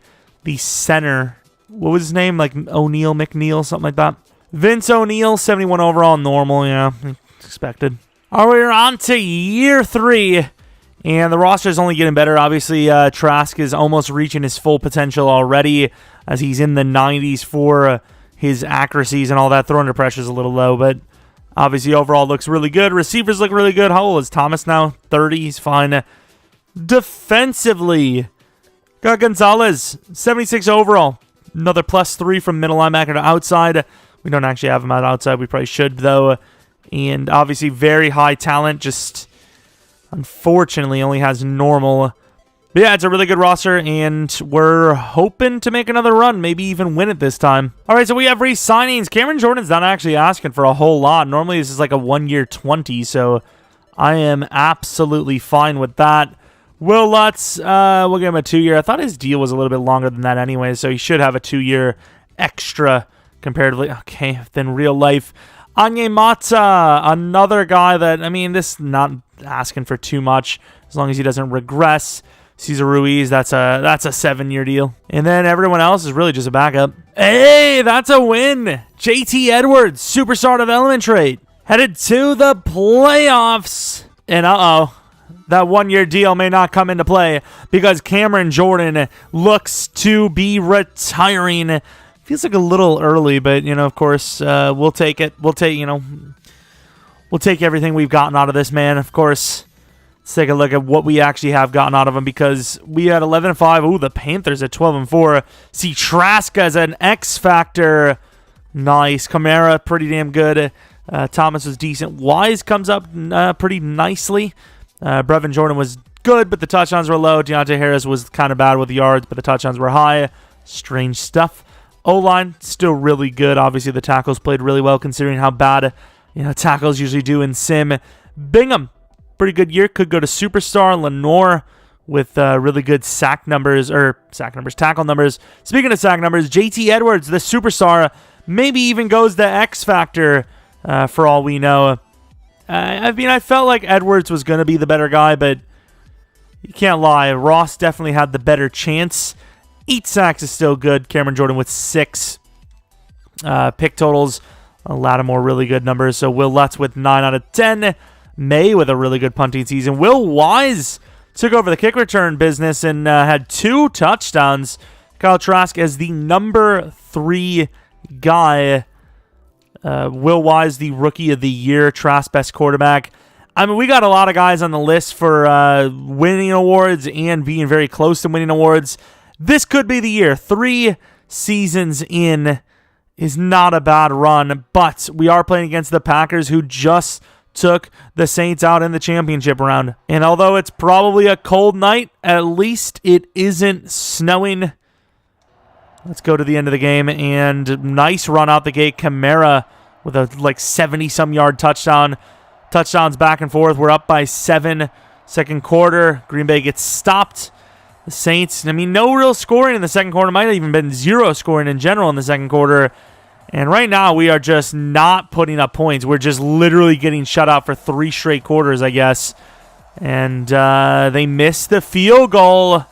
center. What was his name? Like O'Neal, McNeil, something like that. Vince O'Neal, 71 overall, normal. Yeah, expected. All right, we're on to year 3. And the roster is only getting better. Obviously, Trask is almost reaching his full potential already as he's in the 90s for his accuracies and all that. Throw under pressure is a little low, but obviously overall looks really good. Receivers look really good. How old is Thomas now? 30. He's fine. Defensively, got Gonzalez, 76 overall. Another +3 from middle linebacker to outside. We don't actually have him at outside. We probably should, though. And obviously very high talent. Just unfortunately only has normal. But yeah, it's a really good roster, and we're hoping to make another run, maybe even win it this time. All right, so we have re-signings. Cameron Jordan's not actually asking for a whole lot. Normally, this is like a 1-year 20, so I am absolutely fine with that. Will Lutz, we'll give him a 2-year. I thought his deal was a little bit longer than that anyway, so he should have a 2-year extra comparatively. Okay, than real life. Anye Mata, another guy that, I mean, this not asking for too much as long as he doesn't regress. Cesar Ruiz, that's a 7-year deal. And then everyone else is really just a backup. Hey, that's a win. JT Edwards, superstar development trait. Headed to the playoffs. And that 1-year deal may not come into play because Cameron Jordan looks to be retiring. Feels like a little early, but, of course, we'll take it. We'll take everything we've gotten out of this man, of course. Let's take a look at what we actually have gotten out of him because we had 11-5. Ooh, the Panthers at 12-4. See Trask as an X factor. Nice. Kamara, pretty damn good. Thomas was decent. Wise comes up pretty nicely. Brevin Jordan was good, but the touchdowns were low. Deontay Harris was kind of bad with the yards, but the touchdowns were high. Strange stuff. O-line, still really good. Obviously, the tackles played really well considering how bad tackles usually do in sim. Bingham, pretty good year. Could go to superstar. Lenore with really good tackle numbers. Speaking of sack numbers, JT Edwards, the superstar, maybe even goes the X factor for all we know. I felt like Edwards was going to be the better guy, but you can't lie. Ross definitely had the better chance. 8 sacks is still good. Cameron Jordan with 6 pick totals. Lattimore, really good numbers. So Will Lutz with 9 out of 10. May with a really good punting season. Will Wise took over the kick return business and had 2 touchdowns. Kyle Trask as the number 3 guy. Will Wise, the rookie of the year. Trask, best quarterback. I mean, we got a lot of guys on the list for winning awards and being very close to winning awards. This could be the year. 3 seasons in is not a bad run, but we are playing against the Packers, who just took the Saints out in the championship round. And although it's probably a cold night, at least it isn't snowing. Let's go to the end of the game, and nice run out the gate. Kamara with a 70-some yard touchdown. Touchdowns back and forth. We're up by 7. Second quarter, Green Bay gets stopped. The Saints, no real scoring in the second quarter. Might have even been 0 scoring in general in the second quarter. And right now, we are just not putting up points. We're just literally getting shut out for 3 straight quarters, I guess. And they missed the field goal.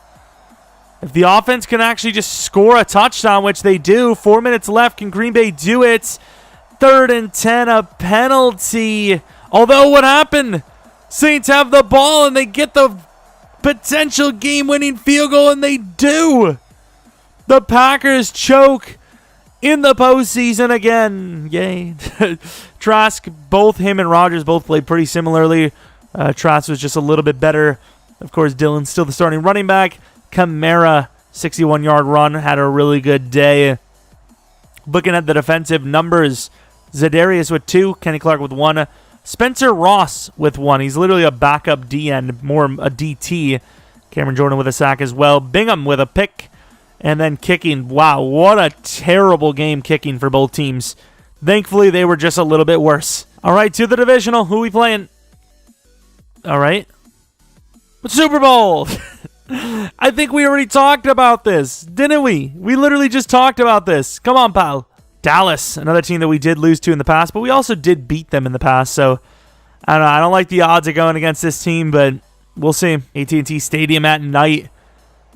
If the offense can actually just score a touchdown, which they do, 4 minutes left, can Green Bay do it? 3rd and 10, a penalty. Although, what happened? Saints have the ball, and they get the potential game-winning field goal, and they do. The Packers choke in the postseason again. Yay. Trask, both him and Rodgers both played pretty similarly. Trask was just a little bit better. Of course, Dillon's still the starting running back. Kamara, 61-yard run, had a really good day. Looking at the defensive numbers, Za'Darius with 2, Kenny Clark with 1, Spencer Ross with 1. He's literally a backup D-end, more a DT. Cameron Jordan with a sack as well. Bingham with a pick. And then kicking. Wow, what a terrible game kicking for both teams. Thankfully, they were just a little bit worse. All right, to the divisional. Who are we playing? All right. Super Bowl. I think we already talked about this, didn't we? We literally just talked about this. Come on, pal. Dallas, another team that we did lose to in the past, but we also did beat them in the past. So, I don't know. I don't like the odds of going against this team, but we'll see. AT&T Stadium at night.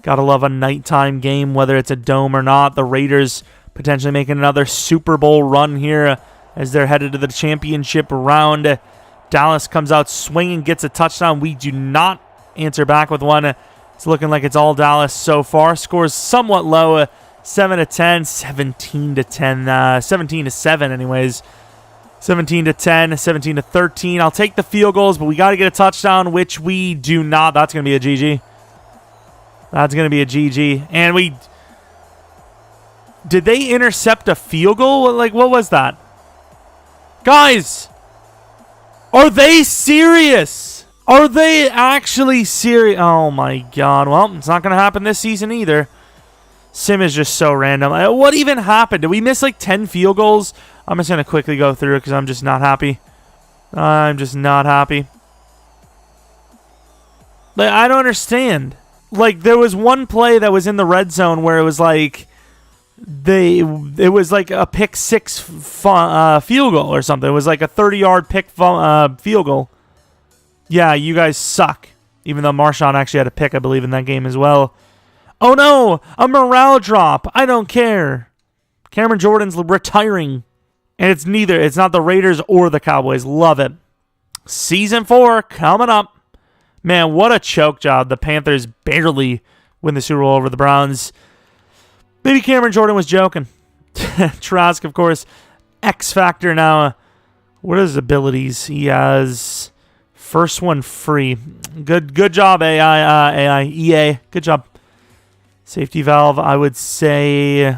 Gotta love a nighttime game, whether it's a dome or not. The Raiders potentially making another Super Bowl run here as they're headed to the championship round. Dallas comes out swinging, gets a touchdown. We do not answer back with one. It's looking like it's all Dallas so far. Scores somewhat low, 7-10, 17-10, 17-7 anyways. 17-10, 17-13. I'll take the field goals, but we got to get a touchdown, which we do not. That's going to be a GG. That's going to be a GG. And we... Did they intercept a field goal? Like, what was that? Guys! Are they serious? Are they actually serious? Oh, my God. Well, it's not going to happen this season either. Sim is just so random. What even happened? Did we miss like 10 field goals? I'm just going to quickly go through it because I'm just not happy. I'm just not happy. Like, I don't understand. Like, there was one play that was in the red zone where it was like... It was like a pick 6 field goal or something. It was like a 30-yard pick field goal. Yeah, you guys suck. Even though Marshawn actually had a pick, I believe, in that game as well. Oh no, a morale drop. I don't care. Cameron Jordan's retiring. And it's neither. It's not the Raiders or the Cowboys. Love it. Season 4 coming up. Man, what a choke job. The Panthers barely win the Super Bowl over the Browns. Maybe Cameron Jordan was joking. Trask, of course, X Factor now. What are his abilities? He has first one free. Good job, EA. Good job. Safety valve, I would say.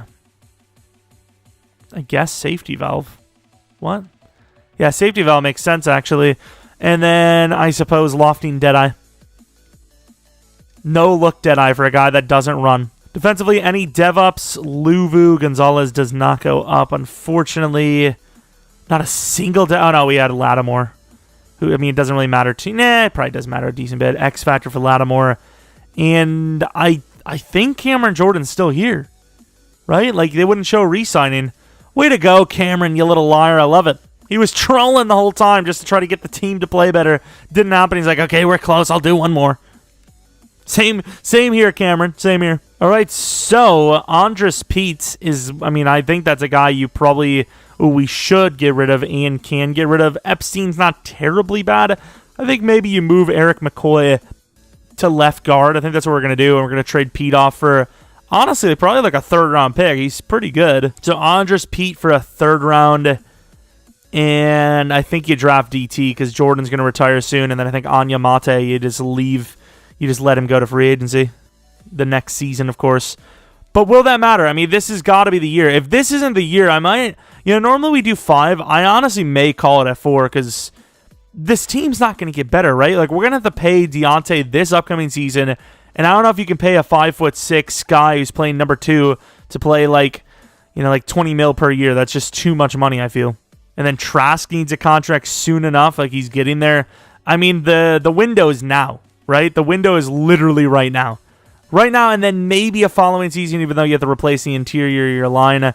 I guess safety valve. What? Yeah, safety valve makes sense actually. And then I suppose lofting Deadeye. No look Deadeye for a guy that doesn't run. Defensively, any dev-ups, Luvu, Gonzalez does not go up. Unfortunately, not a single... Oh, no, we had Lattimore. Who, I mean, it doesn't really matter. It probably does matter a decent bit. X Factor for Lattimore. And I think Cameron Jordan's still here. Right? Like, they wouldn't show re-signing. Way to go, Cameron, you little liar. I love it. He was trolling the whole time just to try to get the team to play better. Didn't happen. He's like, okay, we're close. I'll do one more. Same here, Cameron. Same here. All right, so Andres Pete is, I mean, I think that's a guy you probably, we should get rid of and can get rid of. Epstein's not terribly bad. I think maybe you move Eric McCoy to left guard. I think that's what we're going to do, and we're going to trade Pete off for, honestly, probably like a third-round pick. He's pretty good. So Andres Pete for a third round, and I think you draft DT because Jordan's going to retire soon, and then I think Anya Mate, you just leave, you just let him go to free agency. The next season, of course. But will that matter? I mean, this has got to be the year. If this isn't the year, I might... normally we do 5. I honestly may call it at 4 because this team's not going to get better, right? Like, we're going to have to pay Deontay this upcoming season, and I don't know if you can pay a 5'6" guy who's playing number 2 to play, like, like 20 mil per year. That's just too much money, I feel. And then Trask needs a contract soon enough. Like, he's getting there. I mean, the window is now, right? The window is literally right now. Right now, and then maybe a following season, even though you have to replace the interior of your line.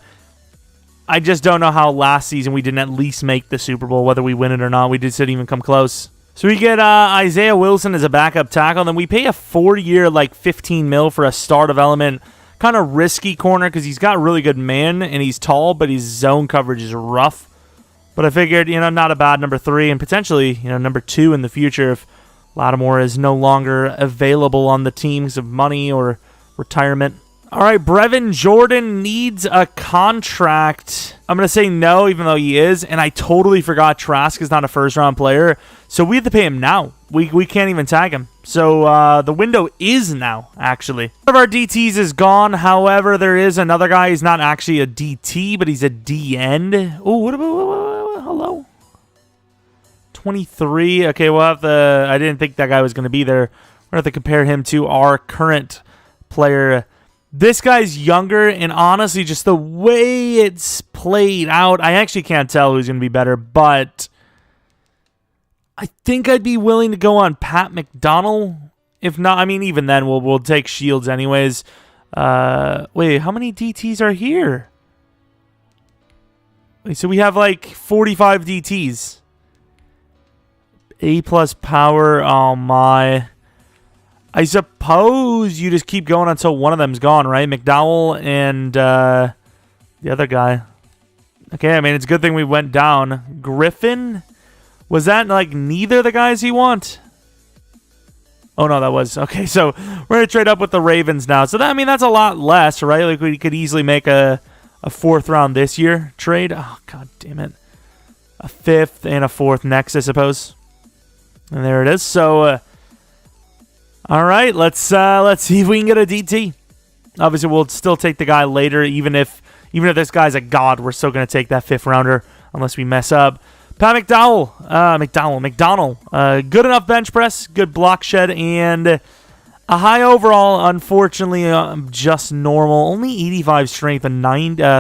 I just don't know how last season we didn't at least make the Super Bowl, whether we win it or not. We just didn't even come close. So we get Isaiah Wilson as a backup tackle, and then we pay a 4-year, like 15 mil for a star development, kind of risky corner because he's got really good man and he's tall, but his zone coverage is rough. But I figured, not a bad number 3 and potentially, number 2 in the future if Lattimore is no longer available on the teams of money or retirement. All right, Brevin Jordan needs a contract. I'm going to say no, even though he is, and I totally forgot Trask is not a first-round player, so we have to pay him now. We can't even tag him. So the window is now, actually. One of our DTs is gone. However, there is another guy. He's not actually a DT, but he's a D-end. Oh, what about, hello? 23. Okay, we'll have to, I didn't think that guy was going to be there. We're going to have to compare him to our current player. This guy's younger, and honestly, just the way it's played out, I actually can't tell who's going to be better, but I think I'd be willing to go on Pat McDonald. If not, I mean, even then, we'll take Shields anyways. Wait, how many DTs are here? Wait, so we have like 45 DTs. A+ power, oh my. I suppose you just keep going until one of them's gone, right? McDowell and the other guy. Okay, I mean, it's a good thing we went down. Griffin? Was that, like, neither of the guys you want? Oh, no, that was. Okay, so we're going to trade up with the Ravens now. So, that's a lot less, right? Like, we could easily make a 4th round this year trade. Oh, god damn it. A 5th and a 4th next, I suppose. And there it is. So, all right, let's see if we can get a DT. Obviously, we'll still take the guy later, even if this guy's a god. We're still going to take that 5th rounder unless we mess up. Pat McDonald. Good enough bench press, good block shed, and a high overall. Unfortunately, just normal. Only 85 strength and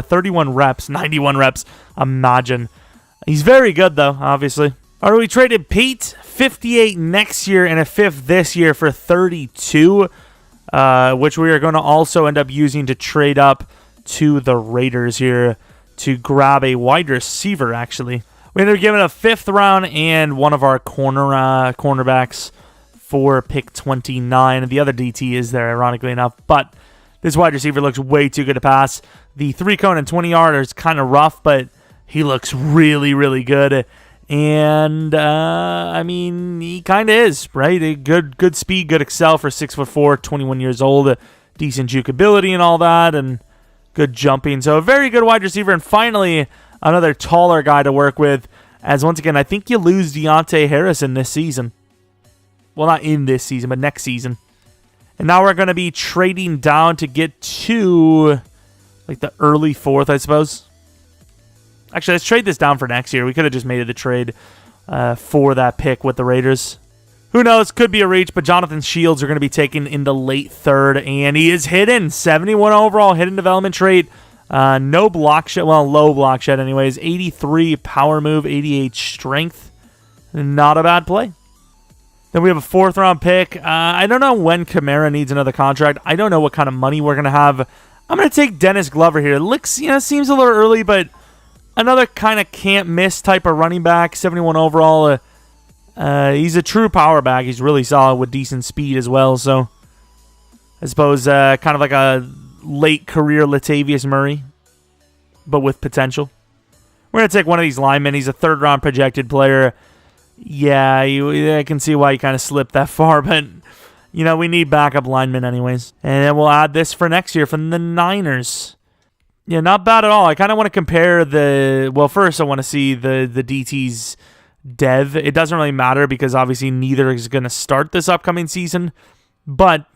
31 reps, 91 reps. Imagine. He's very good though, obviously. All right, we traded Pete, 58 next year and a 5th this year for 32, which we are going to also end up using to trade up to the Raiders here to grab a wide receiver, actually. We ended up giving a 5th round and one of our cornerbacks for pick 29. And the other DT is there, ironically enough. But this wide receiver looks way too good to pass. The 3-cone and 20-yarder is kind of rough, but he looks really, really good. And, he kind of is, right? A good speed, good excel for 6'4", 21 years old. Decent jukeability and all that, and good jumping. So a very good wide receiver. And finally, another taller guy to work with. As once again, I think you lose Deontay Harrison this season. Well, not in this season, but next season. And now we're going to be trading down to get to, like, the early 4th, I suppose. Actually, let's trade this down for next year. We could have just made it a trade for that pick with the Raiders. Who knows? Could be a reach, but Jonathan Shields are going to be taken in the late 3rd, and he is hidden. 71 overall, hidden development trait. No block shed. Well, low block shed anyways. 83 power move, 88 strength. Not a bad play. Then we have a 4th round pick. I don't know when Kamara needs another contract. I don't know what kind of money we're going to have. I'm going to take Dennis Glover here. It looks, seems a little early, but another kind of can't miss type of running back. 71 overall. He's a true power back. He's really solid with decent speed as well. So I suppose kind of like a late career Latavius Murray, but with potential. We're going to take one of these linemen. He's a 3rd round projected player. Yeah, I can see why you kind of slipped that far, but we need backup linemen anyways. And then we'll add this for next year from the Niners. Yeah, not bad at all. I kind of want to compare first I want to see the DT's dev. It doesn't really matter because obviously neither is going to start this upcoming season, but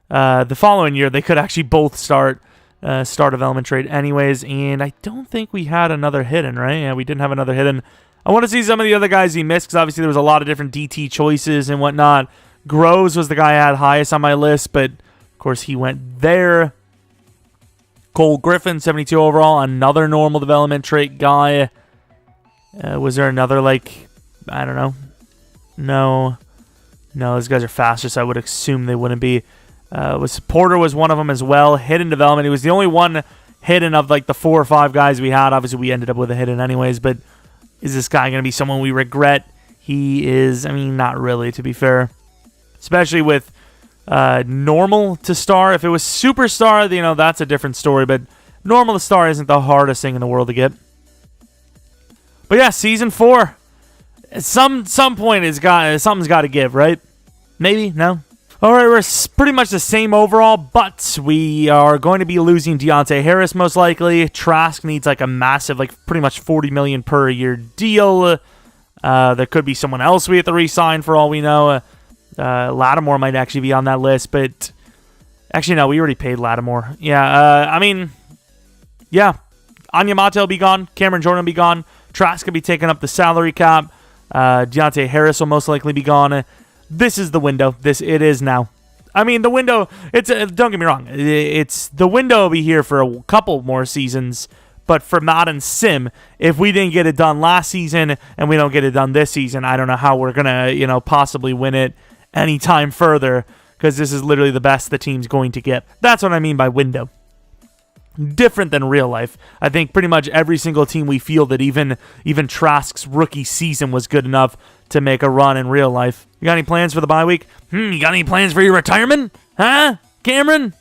the following year they could actually both start development trade anyways, and I don't think we had another hidden, right? Yeah, we didn't have another hidden. I want to see some of the other guys he missed because obviously there was a lot of different DT choices and whatnot. Groves was the guy I had highest on my list, but of course he went there. Cole Griffin, 72 overall, another normal development trait guy. Was there another, I don't know. No, those guys are faster, so I would assume they wouldn't be. Porter was one of them as well. Hidden development. He was the only one hidden of like the 4 or 5 guys we had. Obviously, we ended up with a hidden anyways, but is this guy going to be someone we regret? He is, I mean, not really, to be fair. Especially with normal to star. If it was superstar, you know, that's a different story, but normal to star isn't the hardest thing in the world to get. But yeah, season 4. Some point something's got to give, right? Maybe? No? All right, we're pretty much the same overall, but we are going to be losing Deontay Harris most likely. Trask needs like a massive, like pretty much $40 million per year deal. There could be someone else we have to re-sign for all we know. Lattimore might actually be on that list, but actually no, we already paid Lattimore. Yeah, I mean, yeah, Anyamate will be gone. Cameron Jordan will be gone. Trask will be taking up the salary cap. Deontay Harris will most likely be gone. This is the window. It is now. I mean, the window, don't get me wrong. The window will be here for a couple more seasons, but for Madden Sim, if we didn't get it done last season and we don't get it done this season, I don't know how we're going to, possibly win it anytime further, because this is literally the best the team's going to get. That's what I mean by window. Different than real life. I think pretty much every single team we feel that even Trask's rookie season was good enough to make a run in real life. You got any plans for the bye week? You got any plans for your retirement? Huh? Cameron?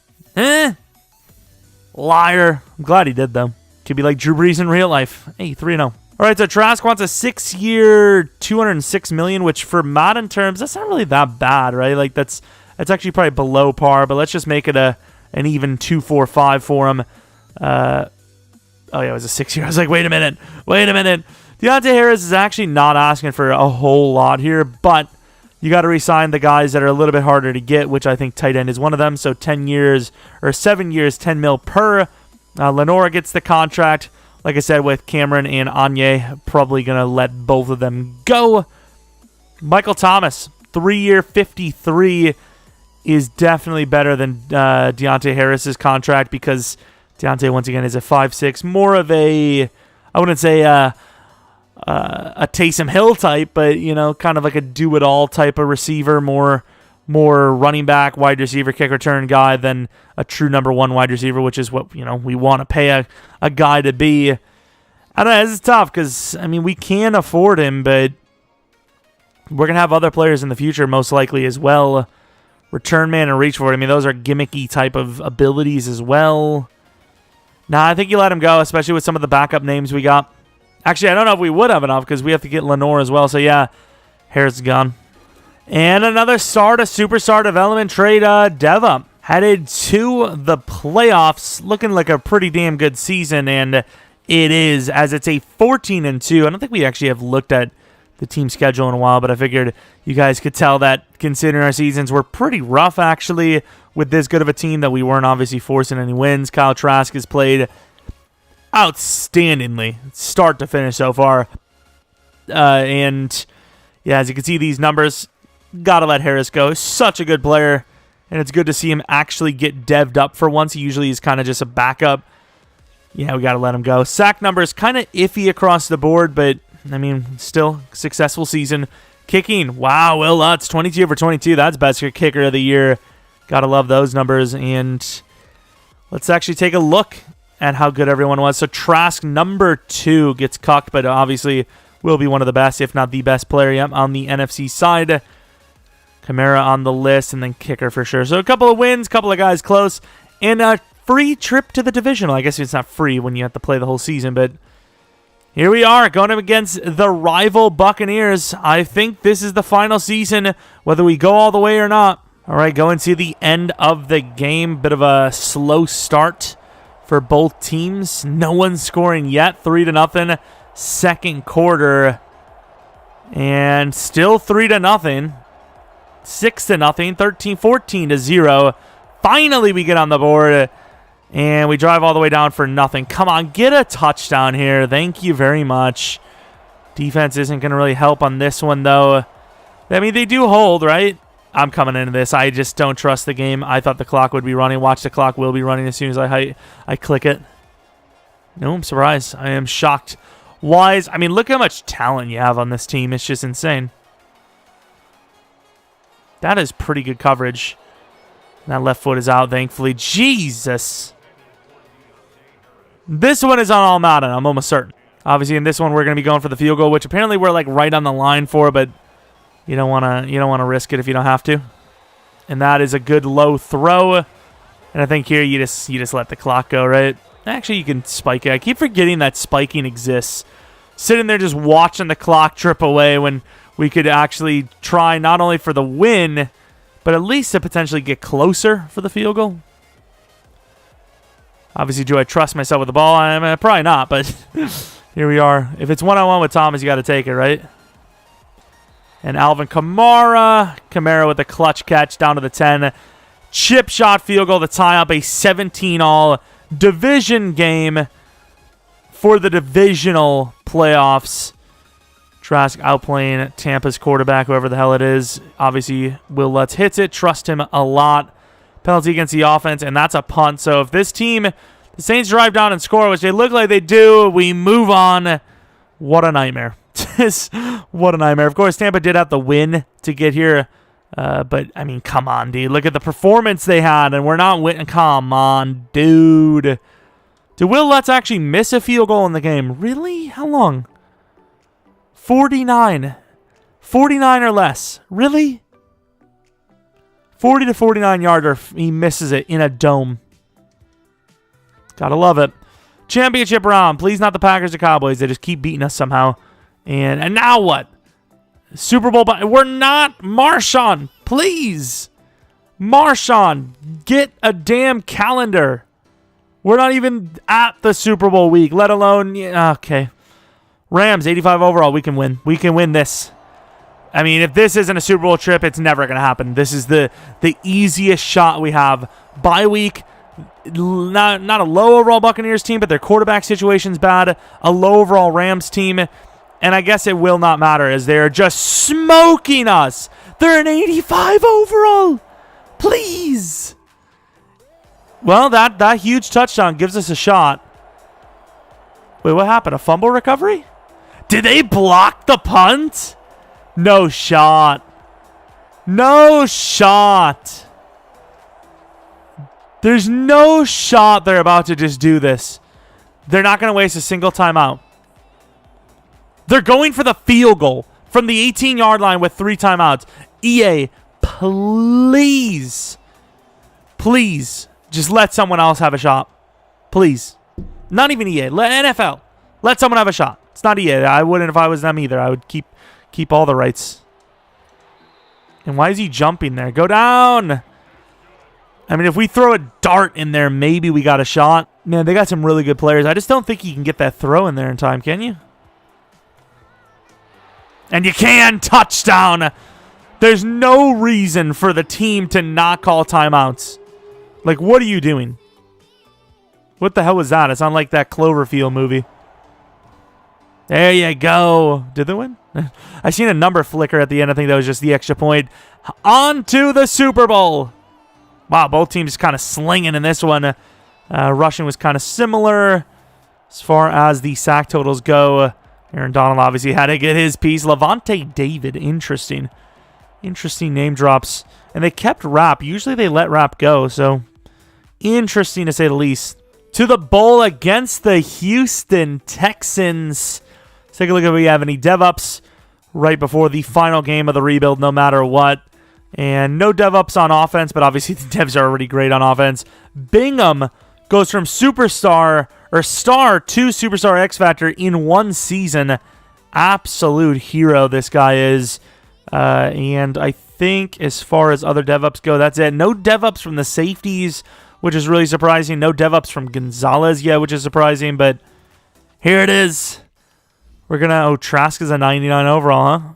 Liar. I'm glad he did, though. Could be like Drew Brees in real life. Hey, 3-0. All right, so Trask wants a 6-year, $206 million, which for Madden terms, that's not really that bad, right? Like that's actually probably below par, but let's just make it an even 2.45 for him. Oh yeah, it was a 6-year. I was like, wait a minute. Deontay Harris is actually not asking for a whole lot here, but you got to re-sign the guys that are a little bit harder to get, which I think tight end is one of them. So 7 years, $10 million per. Lenora gets the contract. Like I said, with Cameron and Anye, probably going to let both of them go. Michael Thomas, 3-year, $53 is definitely better than Deontay Harris's contract, because Deontay, once again, is a 5'6", more of a, I wouldn't say a Taysom Hill type, but, kind of like a do-it-all type of receiver, more running back, wide receiver, kick return guy than a true number 1 wide receiver, which is what, we want to pay a guy to be. I don't know, this is tough because, I mean, we can afford him, but we're going to have other players in the future most likely as well. Return man and reach for it. I mean, those are gimmicky type of abilities as well. Nah, I think you let him go, especially with some of the backup names we got. Actually, I don't know if we would have enough because we have to get Lenore as well. So, yeah, Harris is gone. And another star to superstar development trade, Deva. Headed to the playoffs, looking like a pretty damn good season, and it is, as it's a 14-2. I don't think we actually have looked at the team schedule in a while, but I figured you guys could tell that considering our seasons were pretty rough, actually, with this good of a team that we weren't obviously forcing any wins. Kyle Trask has played outstandingly, start to finish so far. And, yeah, as you can see, these numbers, got to let Harris go. Such a good player, and it's good to see him actually get devved up for once. He usually is kind of just a backup. Yeah, we got to let him go. Sack numbers kind of iffy across the board, but I mean, still successful season. Kicking, wow, Will Lutz, 22 for 22. That's best kicker of the year. Gotta love those numbers. And let's actually take a look at how good everyone was. So Trask, number 2, gets cucked, but obviously will be one of the best, if not the best player on the NFC side. Kamara on the list, and then kicker for sure. So a couple of wins, couple of guys close, and a free trip to the divisional. I guess it's not free when you have to play the whole season, but here we are, going up against the rival Buccaneers. I think this is the final season, whether we go all the way or not. All right, going to the end of the game. Bit of a slow start for both teams. No one scoring yet. 3-0, second quarter. And still 3-0. 6-0, 14-0. Finally, we get on the board. And we drive all the way down for nothing. Come on, get a touchdown here. Thank you very much. Defense isn't going to really help on this one, though. I mean, they do hold, right? I'm coming into this. I just don't trust the game. I thought the clock would be running. Watch, the clock will be running as soon as I click it. No, I'm surprised. I am shocked. Wise. I mean, look how much talent you have on this team. It's just insane. That is pretty good coverage. That left foot is out, thankfully. Jesus. This one is on all Madden, I'm almost certain. Obviously, in this one, we're going to be going for the field goal, which apparently we're like right on the line for, but you don't want to risk it if you don't have to. And that is a good low throw. And I think here you just let the clock go, right? Actually, you can spike it. I keep forgetting that spiking exists. Sitting there just watching the clock trip away when we could actually try not only for the win, but at least to potentially get closer for the field goal. Obviously, do I trust myself with the ball? Probably not, but here we are. If it's one-on-one with Thomas, you got to take it, right? And Alvin Kamara with a clutch catch down to the 10. Chip shot field goal to tie up a 17-all division game for the divisional playoffs. Trask outplaying Tampa's quarterback, whoever the hell it is. Obviously, Will Lutz hits it. Trust him a lot. Penalty against the offense, and that's a punt. So if this team, the Saints, drive down and score, which they look like they do, we move on. What a nightmare. What a nightmare. Of course, Tampa did have the win to get here. But, I mean, come on, dude. Look at the performance they had, and we're not winning. Come on, dude. Did Will Lutz actually miss a field goal in the game? Really? How long? 49. 49 or less. Really? 40 to 49 yarder. He misses it in a dome. Gotta love it. Championship round. Please not the Packers or Cowboys. They just keep beating us somehow. And now what? Super Bowl. We're not. Marshawn, please. Marshawn, get a damn calendar. We're not even at the Super Bowl week, let alone. Yeah, okay. Rams, 85 overall. We can win. We can win this. I mean, if this isn't a Super Bowl trip, it's never going to happen. This is the easiest shot we have. Bye week. Not a low overall Buccaneers team, but their quarterback situation's bad. A low overall Rams team. And I guess it will not matter as they're just smoking us. They're an 85 overall. Please. Well, that huge touchdown gives us a shot. Wait, what happened? A fumble recovery? Did they block the punt? No shot. No shot. There's no shot they're about to just do this. They're not going to waste a single timeout. They're going for the field goal from the 18-yard line with 3 timeouts. EA, please, just let someone else have a shot. Please. Not even EA. NFL. Let someone have a shot. It's not EA. I wouldn't if I was them either. I would keep all the rights. And why is he jumping there? Go down. I mean, if we throw a dart in there, maybe we got a shot. Man, they got some really good players. I just don't think you can get that throw in there in time, can you? And you can. Touchdown. There's no reason for the team to not call timeouts. Like, what are you doing? What the hell was that? It's on like that Cloverfield movie. There you go. Did they win? I seen a number flicker at the end. I think that was just the extra point. On to the Super Bowl. Wow, both teams kind of slinging in this one. Rushing was kind of similar as far as the sack totals go. Aaron Donald obviously had to get his piece. Levante David, interesting. Interesting name drops. And they kept Rapp. Usually they let Rapp go, so interesting to say the least. To the bowl against the Houston Texans. Let's take a look if we have any dev-ups right before the final game of the rebuild, no matter what. And no dev-ups on offense, but obviously the devs are already great on offense. Bingham goes from superstar or star to superstar X Factor in one season. Absolute hero this guy is. And I think as far as other dev-ups go, that's it. No dev-ups from the safeties, which is really surprising. No dev-ups from Gonzalez yet, which is surprising. But here it is. We're going to... Oh, Trask is a 99 overall, huh?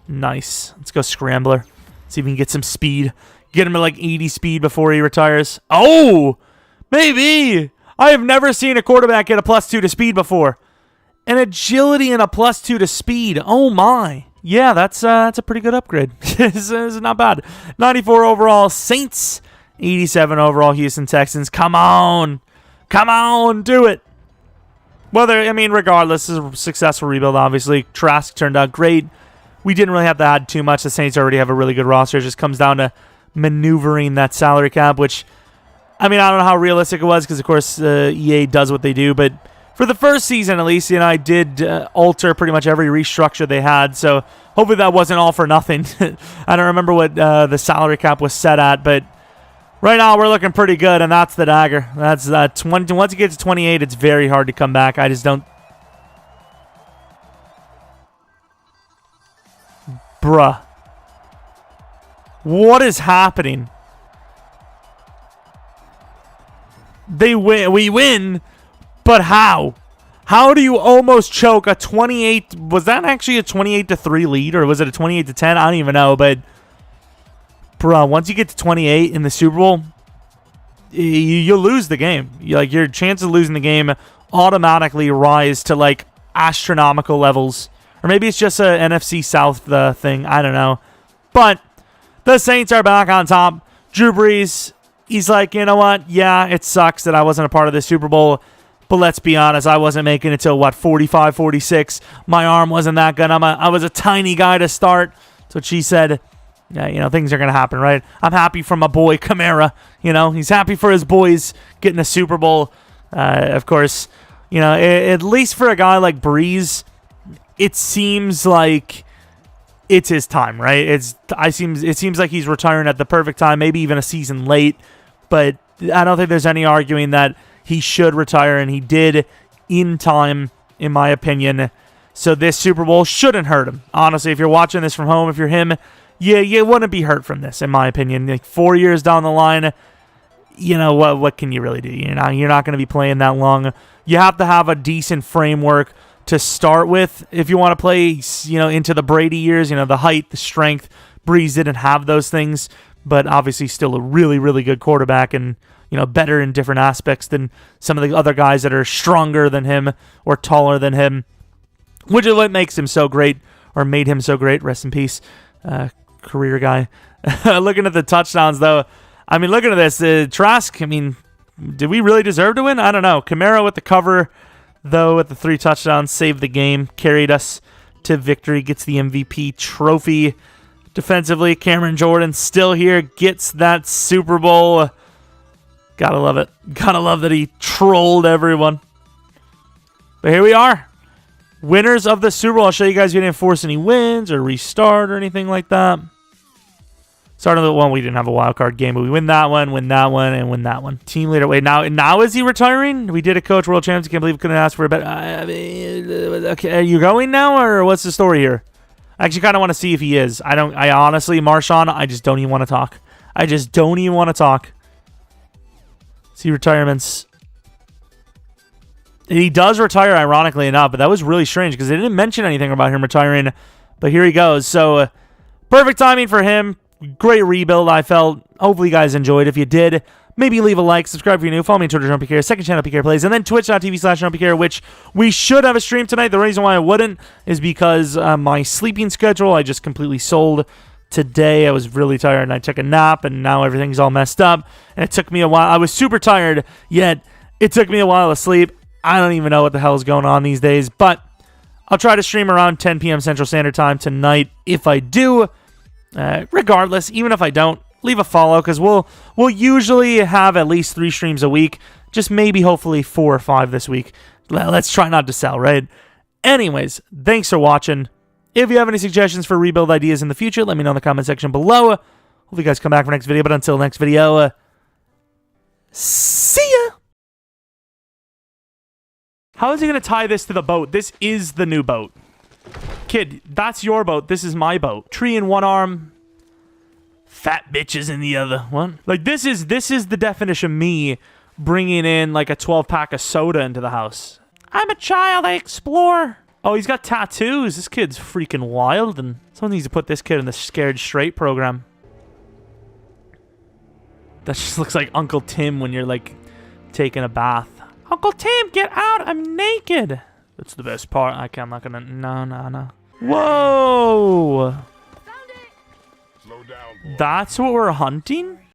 Nice. Let's go Scrambler. See if we can get some speed. Get him at like 80 speed before he retires. Oh! Maybe! I have never seen a quarterback get a +2 to speed before. An agility and a +2 to speed. Oh my. Yeah, that's a pretty good upgrade. This is not bad. 94 overall Saints. 87 overall Houston Texans. Come on. Come on. Do it. Regardless, this is a successful rebuild, obviously. Trask turned out great. We didn't really have to add too much. The Saints already have a really good roster. It just comes down to maneuvering that salary cap, which I mean, I don't know how realistic it was because, of course, EA does what they do. But for the first season, at least, you know, I did alter pretty much every restructure they had. So hopefully that wasn't all for nothing. I don't remember what the salary cap was set at, but right now we're looking pretty good, and that's the dagger. That's 20. Once you get to 28, it's very hard to come back. I just don't. Bruh. What is happening? They win. We win, but how? How do you almost choke a 28? Was that actually a 28-3 lead, or was it a 28-10? I don't even know, but bro, once you get to 28 in the Super Bowl, you lose the game. Your chances of losing the game automatically rise to like astronomical levels, or maybe it's just a NFC South thing. I don't know, but the Saints are back on top. Drew Brees. He's like, you know what? Yeah, it sucks that I wasn't a part of this Super Bowl, but let's be honest, I wasn't making it till, 45, 46. My arm wasn't that good. I was a tiny guy to start. That's what she said. Yeah, you know, things are going to happen, right? I'm happy for my boy Kamara. You know, he's happy for his boys getting a Super Bowl. Of course, you know, at least for a guy like Brees, it seems like it's his time, right? It seems like he's retiring at the perfect time, maybe even a season late. But I don't think there's any arguing that he should retire, and he did in time, in my opinion. So this Super Bowl shouldn't hurt him. Honestly, if you're watching this from home, if you're him, you wouldn't be hurt from this, in my opinion. Like 4 years down the line, you know what can you really do? You're not going to be playing that long. You have to have a decent framework to start with if you want to play, you know, into the Brady years. You know, the height, the strength. Brees didn't have those things, but obviously still a really, really good quarterback, and you know, better in different aspects than some of the other guys that are stronger than him or taller than him, which is what makes him so great, or made him so great. Rest in peace, career guy. Looking at the touchdowns, though, I mean, looking at this, Trask, I mean, did we really deserve to win? I don't know. Kamara with the cover, though, with the 3 touchdowns, saved the game, carried us to victory, gets the MVP trophy. Defensively, Cameron Jordan still here, gets that Super Bowl. Gotta love it. Gotta love that he trolled everyone. But here we are. Winners of the Super Bowl. I'll show you guys we didn't force any wins or restart or anything like that. Starting with one, we didn't have a wild card game, but we win that one, and win that one. Team leader. Wait, now is he retiring? We did a coach world champions. Can't believe we couldn't ask for a bet. Okay, are you going now, or what's the story here? I actually kind of want to see if he is. I honestly, Marshawn, I just don't even want to talk. I just don't even want to talk. See retirements. He does retire, ironically enough, but that was really strange because they didn't mention anything about him retiring. But here he goes. So, perfect timing for him. Great rebuild, I felt. Hopefully you guys enjoyed. If you did, maybe leave a like, subscribe if you're new, follow me on Twitter, Jeromepkr, second channel, PK Plays, and then twitch.tv/Jeromepkr, which we should have a stream tonight. The reason why I wouldn't is because my sleeping schedule, I just completely sold today. I was really tired, and I took a nap, and now everything's all messed up, and it took me a while. I was super tired, yet it took me a while to sleep. I don't even know what the hell is going on these days, but I'll try to stream around 10 p.m. Central Standard Time tonight if I do. Regardless, even if I don't, leave a follow, because we'll usually have at least 3 streams a week. Just maybe, hopefully, 4 or 5 this week. Let's try not to sell, right? Anyways, thanks for watching. If you have any suggestions for rebuild ideas in the future, let me know in the comment section below. Hope you guys come back for next video, but until next video, see ya! How is he going to tie this to the boat? This is the new boat. Kid, that's your boat. This is my boat. Tree in one arm, fat bitches in the other. What? Like, this is the definition of me bringing in, like, a 12-pack of soda into the house. I'm a child. I explore. Oh, he's got tattoos. This kid's freaking wild, and someone needs to put this kid in the Scared Straight program. That just looks like Uncle Tim when you're, like, taking a bath. Uncle Tim, get out! I'm naked! That's the best part. I'm not gonna... No. Whoa! Found it. Slow down, boy. That's what we're hunting?